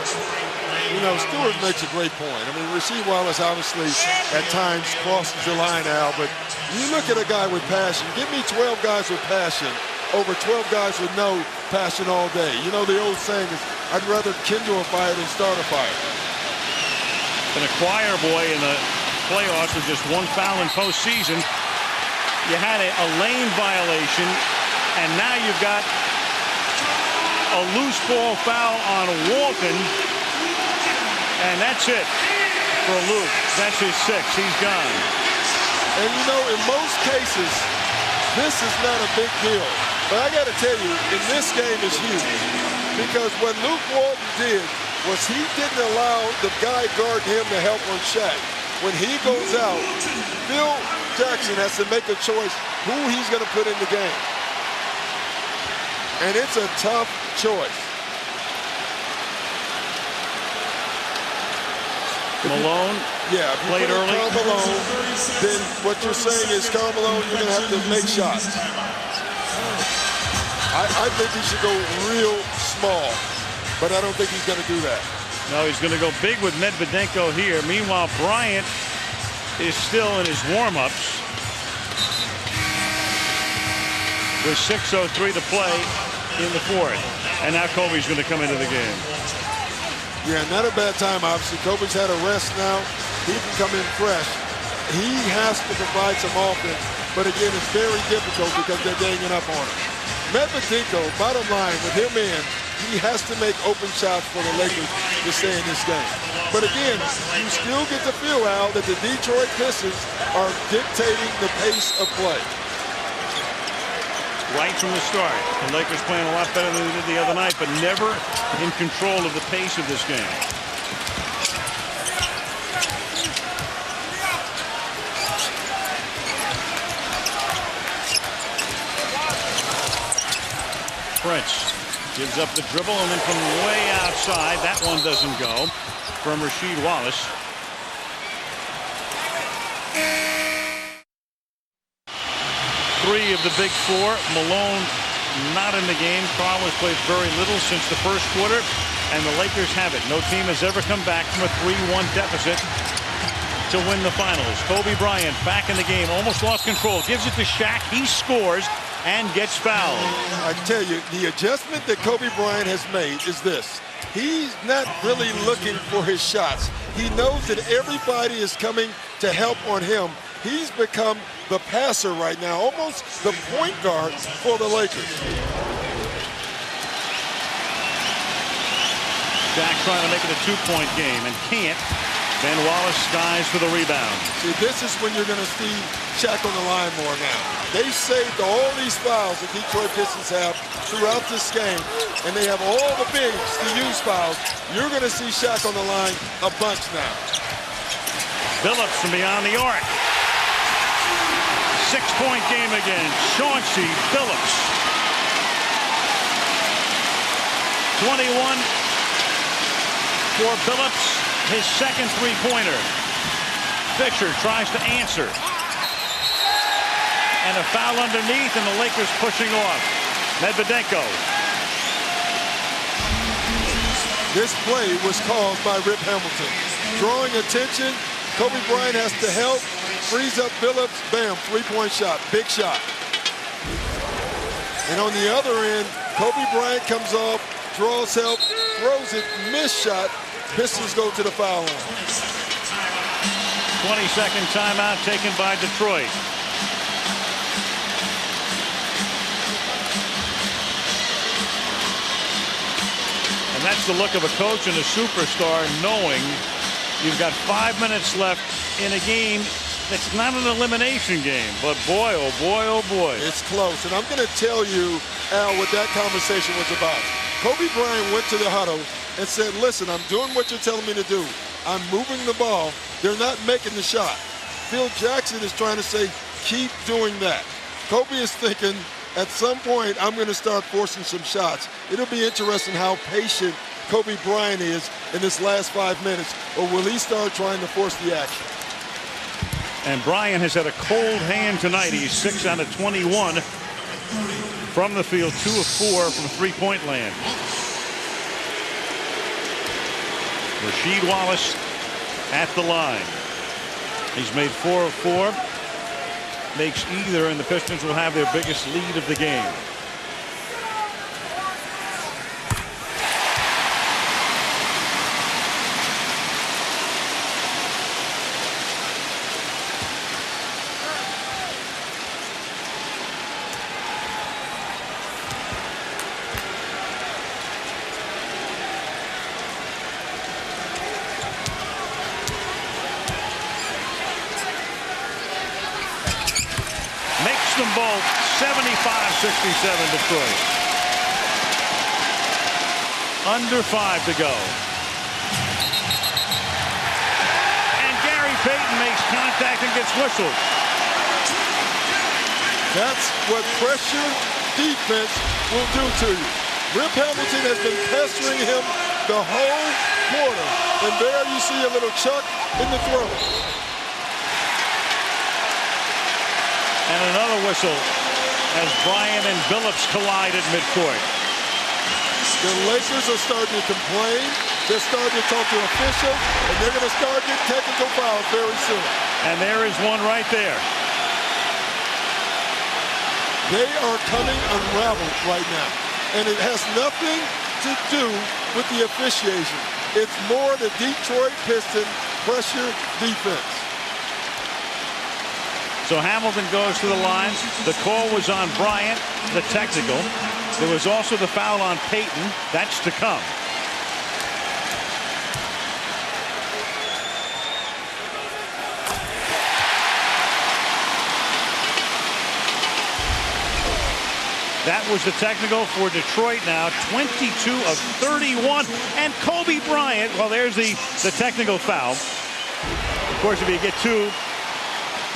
You know, Stewart makes a great point. I mean, Rasheed Wallace obviously at times crosses the line, Al, but you look at a guy with passion. Give me 12 guys with passion over 12 guys with no passion all day. You know, the old saying is, I'd rather kindle a fire than start a fire. Been a choir boy in the playoffs with just 1 foul in postseason. You had a lane violation, and now you've got a loose ball foul on Walton. And that's it for Luke. That's his 6th. He's gone. And you know, in most cases, this is not a big deal. But I got to tell you, in this game is huge. Because what Luke Walton did was he didn't allow the guy guarding him to help on Shaq. When he goes out, Phil Jackson has to make a choice who he's going to put in the game. And it's a tough choice. Malone Yeah, if you played put in early. Karl Malone, then what you're saying is Karl Malone, you're going to have to make shots. I think he should go real small, but I don't think he's going to do that. No, he's going to go big with Medvedenko here. Meanwhile, Bryant is still in his warm-ups with 6:03 to play in the 4th. And now Kobe's going to come into the game. Yeah, not a bad time, obviously. Kobe's had a rest now. He can come in fresh. He has to provide some offense, but again, it's very difficult because they're ganging up on him. Medvedenko, bottom line, with him in, he has to make open shots for the Lakers to stay in this game. But again, you still get the feel, Al, that the Detroit Pistons are dictating the pace of play. Right from the start, the Lakers playing a lot better than they did the other night, but never in control of the pace of this game. Prince gives up the dribble, and then from way outside, that one doesn't go from Rasheed Wallace. Three of the big 4. Malone not in the game. Karl has played very little since the first quarter, and the Lakers have it. No team has ever come back from a 3-1 deficit to win the finals. Kobe Bryant back in the game, almost lost control, gives it to Shaq. He scores and gets fouled. I tell you, the adjustment that Kobe Bryant has made is this. He's not really looking for his shots. He knows that everybody is coming to help on him. He's become the passer right now, almost the point guard for the Lakers. Shaq trying to make it a 2-point game and can't. Ben Wallace skies for the rebound. See, this is when you're going to see Shaq on the line more now. They saved all these fouls that Detroit Pistons have throughout this game, and they have all the bigs to use fouls. You're going to see Shaq on the line a bunch now. Phillips from beyond the arc. 6-point game again. Chauncey Phillips. 21 for Phillips. His second 3-pointer. Fisher tries to answer. And a foul underneath, and the Lakers pushing off. Medvedenko. This play was called by Rip Hamilton. Drawing attention, Kobe Bryant has to help. Frees up Phillips, bam, 3-point shot, big shot. And on the other end, Kobe Bryant comes off, draws help, throws it, missed shot. Pistons go to the foul line. 20-second timeout taken by Detroit. And that's the look of a coach and a superstar, knowing you've got 5 minutes left in a game that's not an elimination game. But boy, oh boy, oh boy. It's close. And I'm going to tell you, Al, what that conversation was about. Kobe Bryant went to the huddle and said, listen, I'm doing what you're telling me to do. I'm moving the ball. They're not making the shot. Phil Jackson is trying to say, keep doing that. Kobe is thinking, at some point, I'm going to start forcing some shots. It'll be interesting how patient Kobe Bryant is in this last 5 minutes, or will he start trying to force the action? And Bryant has had a cold hand tonight. He's 6 out of 21 from the field, 2 of 4 from 3-point land. Rasheed Wallace at the line. He's made 4 of 4. Makes either, and the Pistons will have their biggest lead of the game. call 75-67 Detroit. Under 5 to go. And Gary Payton makes contact and gets whistled. That's what pressure defense will do to you. Rip Hamilton has been pestering him the whole quarter. And there you see a little chuck in the throat. And another whistle as Bryant and Billups collide at midcourt. The Lakers are starting to complain. They're starting to talk to officials, and they're going to start getting technical fouls very soon. And there is one right there. They are coming unraveled right now. And it has nothing to do with the officiation. It's more the Detroit Pistons pressure defense. So Hamilton goes to the line. The call was on Bryant, the technical. There was also the foul on Payton. That's to come. That was the technical for Detroit now. 22 of 31. And Kobe Bryant, well, there's the technical foul. Of course, if you get 2,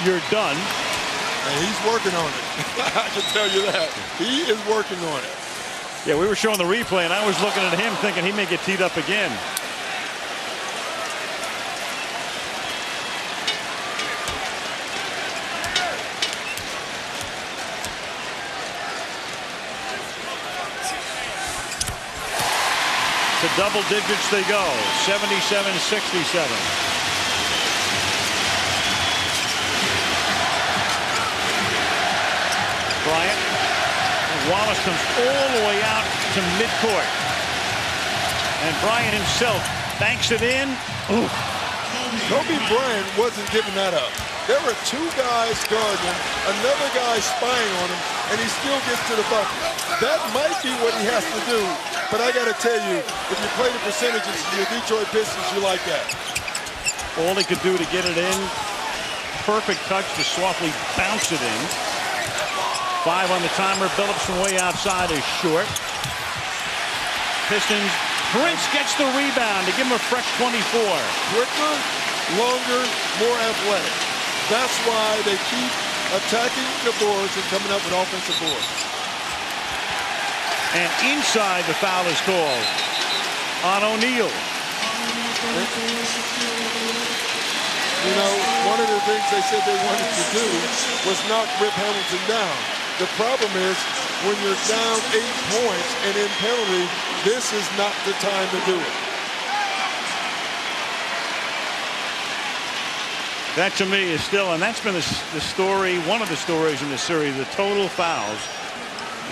you're done. And he's working on it. I can tell you that. He is working on it. Yeah, we were showing the replay, and I was looking at him thinking he may get teed up again. To double digits they go, 77-67. Bryant. Wallace comes all the way out to midcourt. And Bryant himself banks it in. Ooh. Kobe Bryant wasn't giving that up. There were 2 guys guarding him, another guy spying on him, and he still gets to the bucket. That might be what he has to do, but I got to tell you, if you play the percentages of your Detroit Pistons, you like that. All he could do to get it in. Perfect touch to softly bounce it in. 5 on the timer. Billups from way outside is short. Pistons. Prince gets the rebound to give him a fresh 24. Quicker, longer, more athletic. That's why they keep attacking the boards and coming up with offensive boards. And inside, the foul is called on O'Neal. You know, one of the things they said they wanted to do was knock Rip Hamilton down. The problem is when you're down 8 points and in penalty, this is not the time to do it. That to me is still, and that's been the story, one of the stories in this series, the total fouls.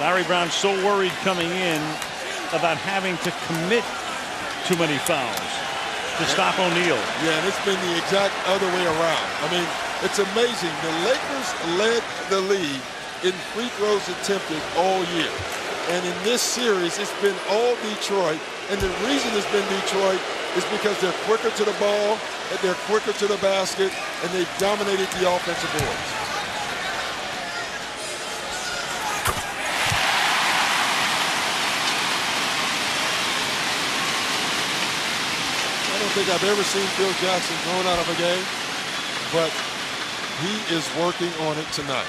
Larry Brown's so worried coming in about having to commit too many fouls to stop O'Neal. Yeah, and it's been the exact other way around. I mean, it's amazing. The Lakers led the league in free throws attempted all year. And in this series, it's been all Detroit. And the reason it's been Detroit is because they're quicker to the ball, and they're quicker to the basket, and they've dominated the offensive boards. I don't think I've ever seen Phil Jackson thrown out of a game, but he is working on it tonight.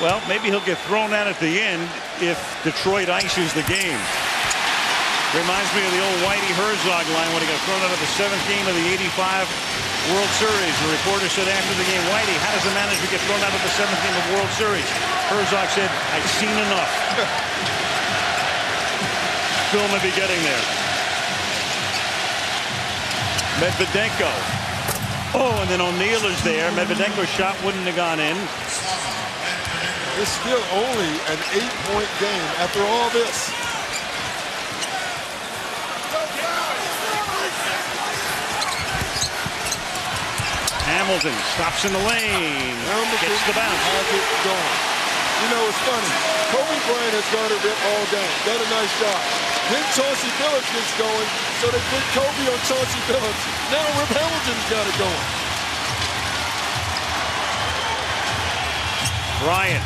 Well, maybe he'll get thrown out at the end if Detroit ices the game. Reminds me of the old Whitey Herzog line when he got thrown out of the 7th game of the '85 World Series. The reporter said after the game, Whitey, how does a manager get thrown out of the 7th game of the World Series? Herzog said, I've seen enough. Phil may be getting there. Medvedenko. Oh, and then O'Neal is there. Medvedenko's shot wouldn't have gone in. It's still only an 8-point game after all this. Hamilton stops in the lane. Gets the bounce. Has it going. You know, it's funny. Kobe Bryant has guarded Rip all game. Done a nice job. Then Chauncey Billups gets going, so they put Kobe on Chauncey Billups. Now Rip Hamilton's got it going. Bryant.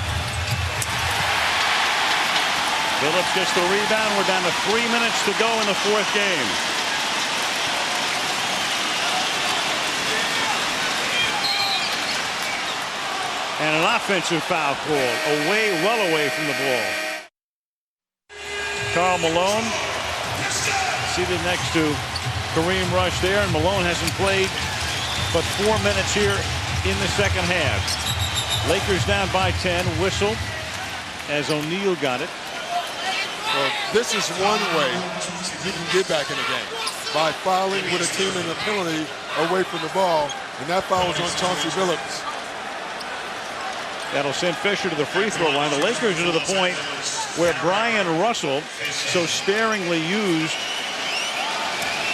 Phillips gets the rebound. We're down to 3 minutes to go in the fourth game. And an offensive foul call. Well away from the ball. Karl Malone seated next to Kareem Rush there, and Malone hasn't played but 4 minutes here in the second half. Lakers down by 10. Whistle as O'Neal got it. Well, this is one way you can get back in the game, by fouling with a team in the penalty away from the ball, and that foul was on Chauncey Billups. That'll send Fisher to the free throw line. The Lakers are to the point where Brian Russell, so sparingly used,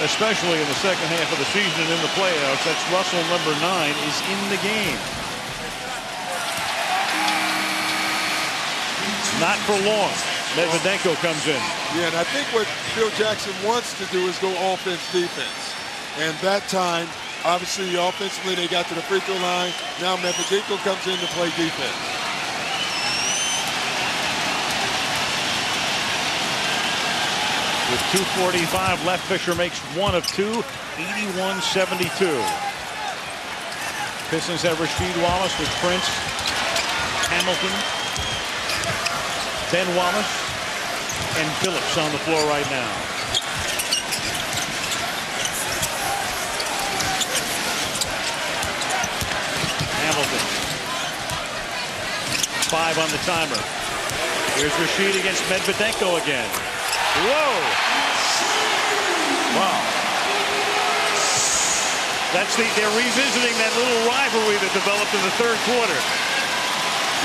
especially in the second half of the season and in the playoffs, that's Russell number 9, is in the game. Not for long. Medvedenko comes in. Yeah, and I think what Phil Jackson wants to do is go offense-defense. And that time, obviously, offensively, they got to the free throw line. Now Medvedenko comes in to play defense. With 2:45 left, Fisher makes 1 of 2, 81-72. Pistons have Rasheed Wallace with Prince, Hamilton, Ben Wallace, and Phillips on the floor right now. Hamilton. 5 on the timer. Here's Rasheed against Medvedenko again. Whoa! Wow. They're revisiting that little rivalry that developed in the third quarter,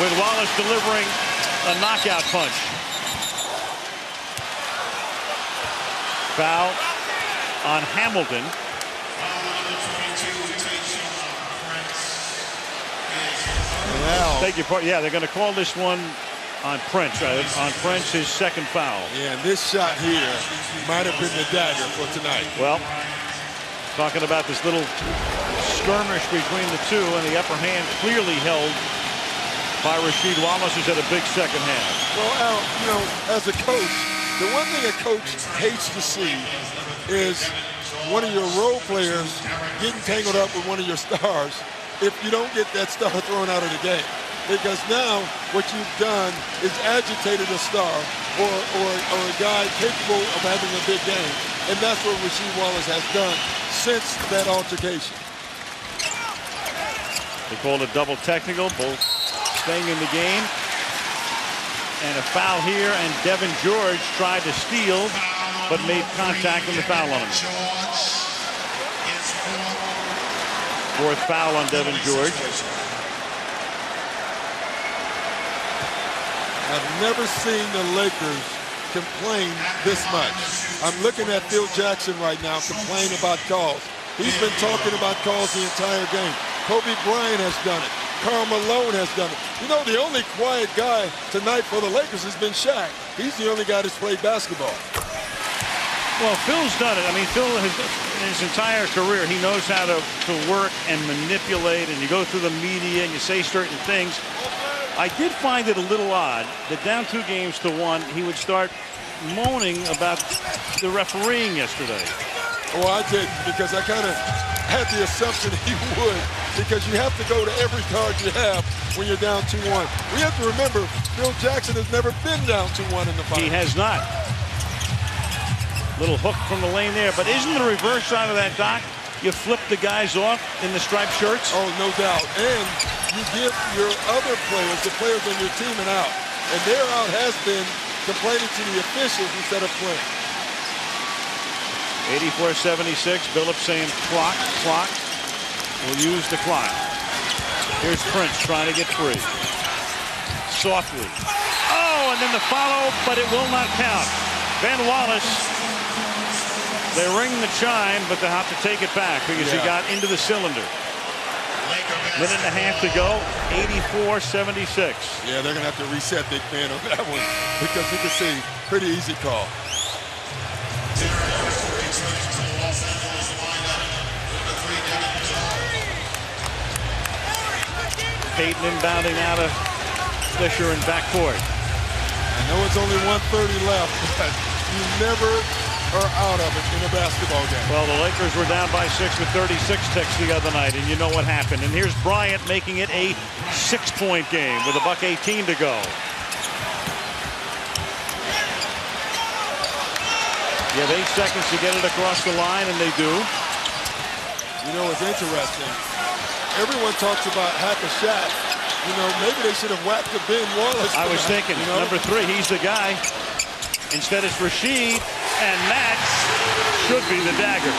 with Wallace delivering a knockout punch. Foul on Hamilton. Wow. Thank you. Yeah, they're going to call this one on Prince. On Prince, his second foul. Yeah, and this shot here might have been the dagger for tonight. Well, talking about this little skirmish between the two, and the upper hand clearly held by Rasheed Wallace, who's had a big second half. Well, Al, you know, as a coach, the one thing a coach hates to see is one of your role players getting tangled up with one of your stars if you don't get that star thrown out of the game. Because now what you've done is agitated a star or a guy capable of having a big game. And that's what Rasheed Wallace has done since that altercation. They called a double technical, both staying in the game. And a foul here, and Devin George tried to steal, but made contact on the foul on him. Fourth foul on Devin George. I've never seen the Lakers complain this much. I'm looking at Phil Jackson right now complaining about calls. He's been talking about calls the entire game. Kobe Bryant has done it. Karl Malone has done it. You know, the only quiet guy tonight for the Lakers has been Shaq. He's the only guy that's played basketball. Well, Phil's done it. I mean, Phil has, in his entire career, he knows how to work and manipulate, and you go through the media and you say certain things. I did find it a little odd that down 2 games to 1, he would start moaning about the refereeing yesterday. Well, I did, because I kind of had the assumption he would, because you have to go to every card you have when you're down 2-1. We have to remember, Phil Jackson has never been down 2-1 in the finals. He has not. Little hook from the lane there, but isn't the reverse side of that, Doc? You flip the guys off in the striped shirts? Oh, no doubt. And you give your other players, the players on your team, an out. And their out has been complaining to the officials instead of playing. 84-76. Billups saying clock. We'll use the clock. Here's Prince trying to get free. Softly. Oh, and then the follow, but it will not count. Ben Wallace, they ring the chime, but they have to take it back because he got into the cylinder. Minute and a half to go, 84-76. Yeah, they're going to have to reset Big Man on that one because you can see, pretty easy call. Payton inbounding out of Fisher in backcourt. I know it's only 1:30 left, but you never are out of it in a basketball game. Well, the Lakers were down by 6 with 36 ticks the other night, and you know what happened. And here's Bryant making it a 6-point game with $1:18 to go. You have 8 seconds to get it across the line, and they do. You know, it's interesting. Everyone talks about hack a shot. You know, maybe they should have whacked the Ben Wallace. I was thinking, you know? Number 3, he's the guy. Instead, it's Rasheed, and that should be the dagger.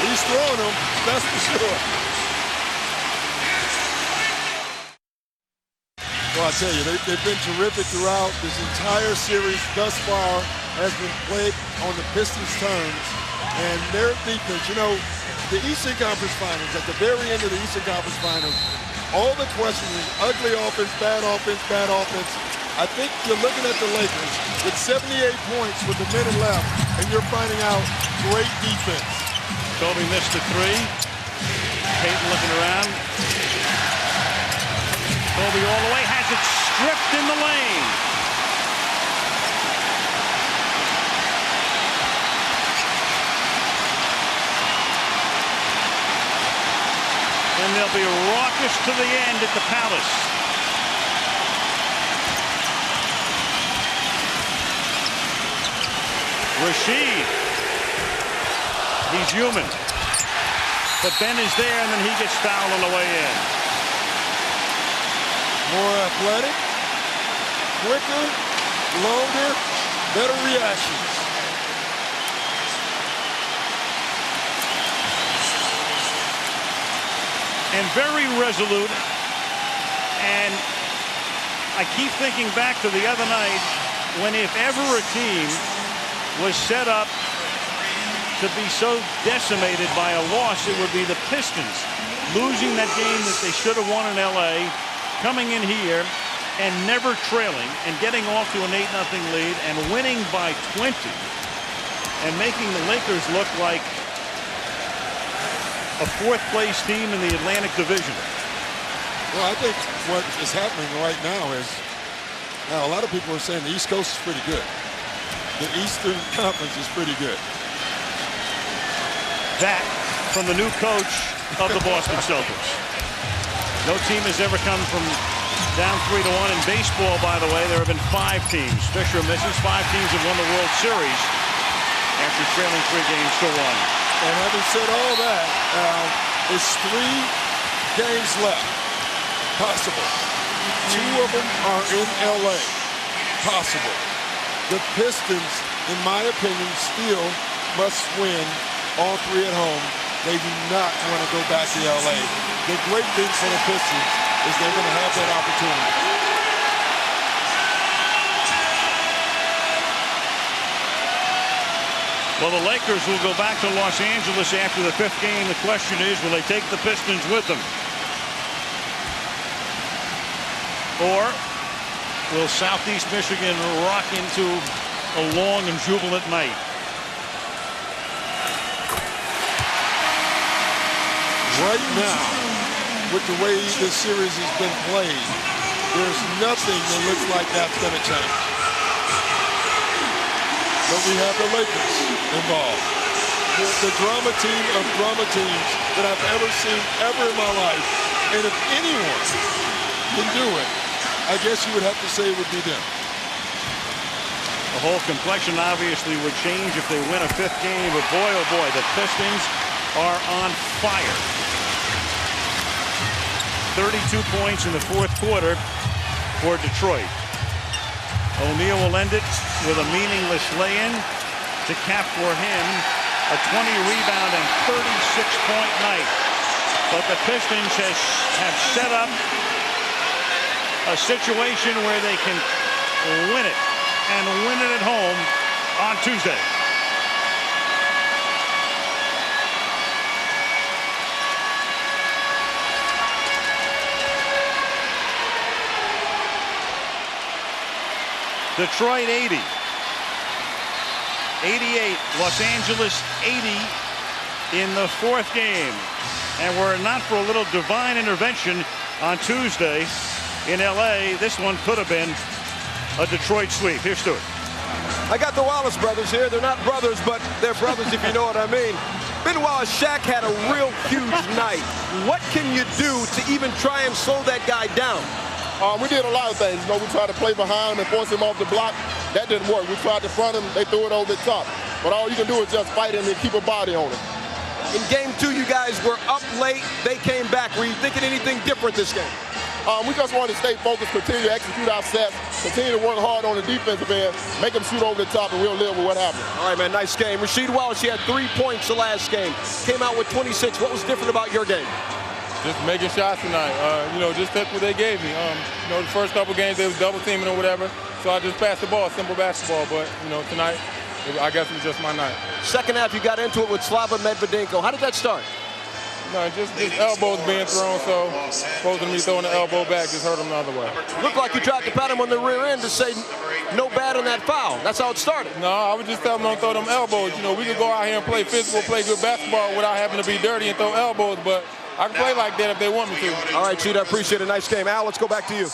He's throwing them, that's for sure. Well, I tell you, they've been terrific throughout. This entire series thus far has been played on the Pistons' terms. And their defense, you know, the Eastern Conference Finals, at the very end of the Eastern Conference Finals, all the questions is ugly offense, bad offense, bad offense. I think you're looking at the Lakers with 78 points with a minute left, and you're finding out great defense. Kobe missed the 3. Payton looking around. Kobe all the way, has it stripped in the lane. And they'll be raucous to the end at the Palace. Rasheed. He's human. But Ben is there, and then he gets fouled on the way in. More athletic, quicker, longer, better reactions. And very resolute. And I keep thinking back to the other night when if ever a team was set up to be so decimated by a loss, it would be the Pistons. Losing that game that they should have won in LA, coming in here and never trailing and getting off to an 8-0 lead and winning by 20 and making the Lakers look like a 4th-place team in the Atlantic Division. Well, I think what is happening right now is, now a lot of people are saying the East Coast is pretty good. The Eastern Conference is pretty good. That from the new coach of the Boston Celtics. No team has ever come from down 3-1 in baseball, by the way. There have been 5 teams. Fisher misses. 5 teams have won the World Series after trailing 3 games to 1. And having said all that, it's 3 games left. Possible. 2 of them are in LA. Possible. The Pistons, in my opinion, still must win all 3 at home. They do not want to go back to LA. The great thing for the Pistons is they're going to have that opportunity. Well, the Lakers will go back to Los Angeles after the 5th game. The question is, will they take the Pistons with them? Or will Southeast Michigan rock into a long and jubilant night? Right now, with the way this series has been played, there's nothing that looks like that's going to change. But we have the Lakers involved. The drama team of drama teams that I've ever seen ever in my life. And if anyone can do it, I guess you would have to say it would be them. The whole complexion obviously would change if they win a 5th game. But boy, oh boy, the Pistons are on fire. 32 points in the 4th quarter for Detroit. O'Neal will end it with a meaningless lay-in to cap for him a 20-rebound and 36-point night. But the Pistons have set up a situation where they can win it and win it at home on Tuesday. Detroit 80. 88. Los Angeles 80 in the 4th game. And were it not for a little divine intervention on Tuesday, in L.A. This one could have been a Detroit sweep. Here's Stuart. I got the Wallace brothers here. They're not brothers, but they're brothers if you know what I mean. Ben Wallace, Shaq had a real huge night. What can you do to even try and slow that guy down? We did a lot of things. You know, we tried to play behind him and force him off the block. That didn't work. We tried to front him. They threw it over the top. But all you can do is just fight him and keep a body on him. In game 2, you guys were up late. They came back. Were you thinking anything different this game? We just wanted to stay focused, continue to execute our sets, continue to work hard on the defensive end, make them shoot over the top, and we'll live with what happened. All right, man, nice game. Rasheed Wallace, he had 3 points the last game. Came out with 26. What was different about your game? Just making shots tonight. Just that's what they gave me. The first couple games they was double teaming or whatever, so I just passed the ball, simple basketball. But tonight, I guess it was just my night. Second half, you got into it with Slava Medvedenko. How did that start? No, just elbows being thrown, so supposed to be throwing the elbow back, just hurt him the other way. Looked like you tried to pat him on the rear end to say no bad on that foul. That's how it started. No, I would just tell him don't throw them elbows. We could go out here and play physical, play good basketball without having to be dirty and throw elbows, but I can play like that if they want me to. All right, Cheetah, I appreciate it. Nice game. Al, let's go back to you.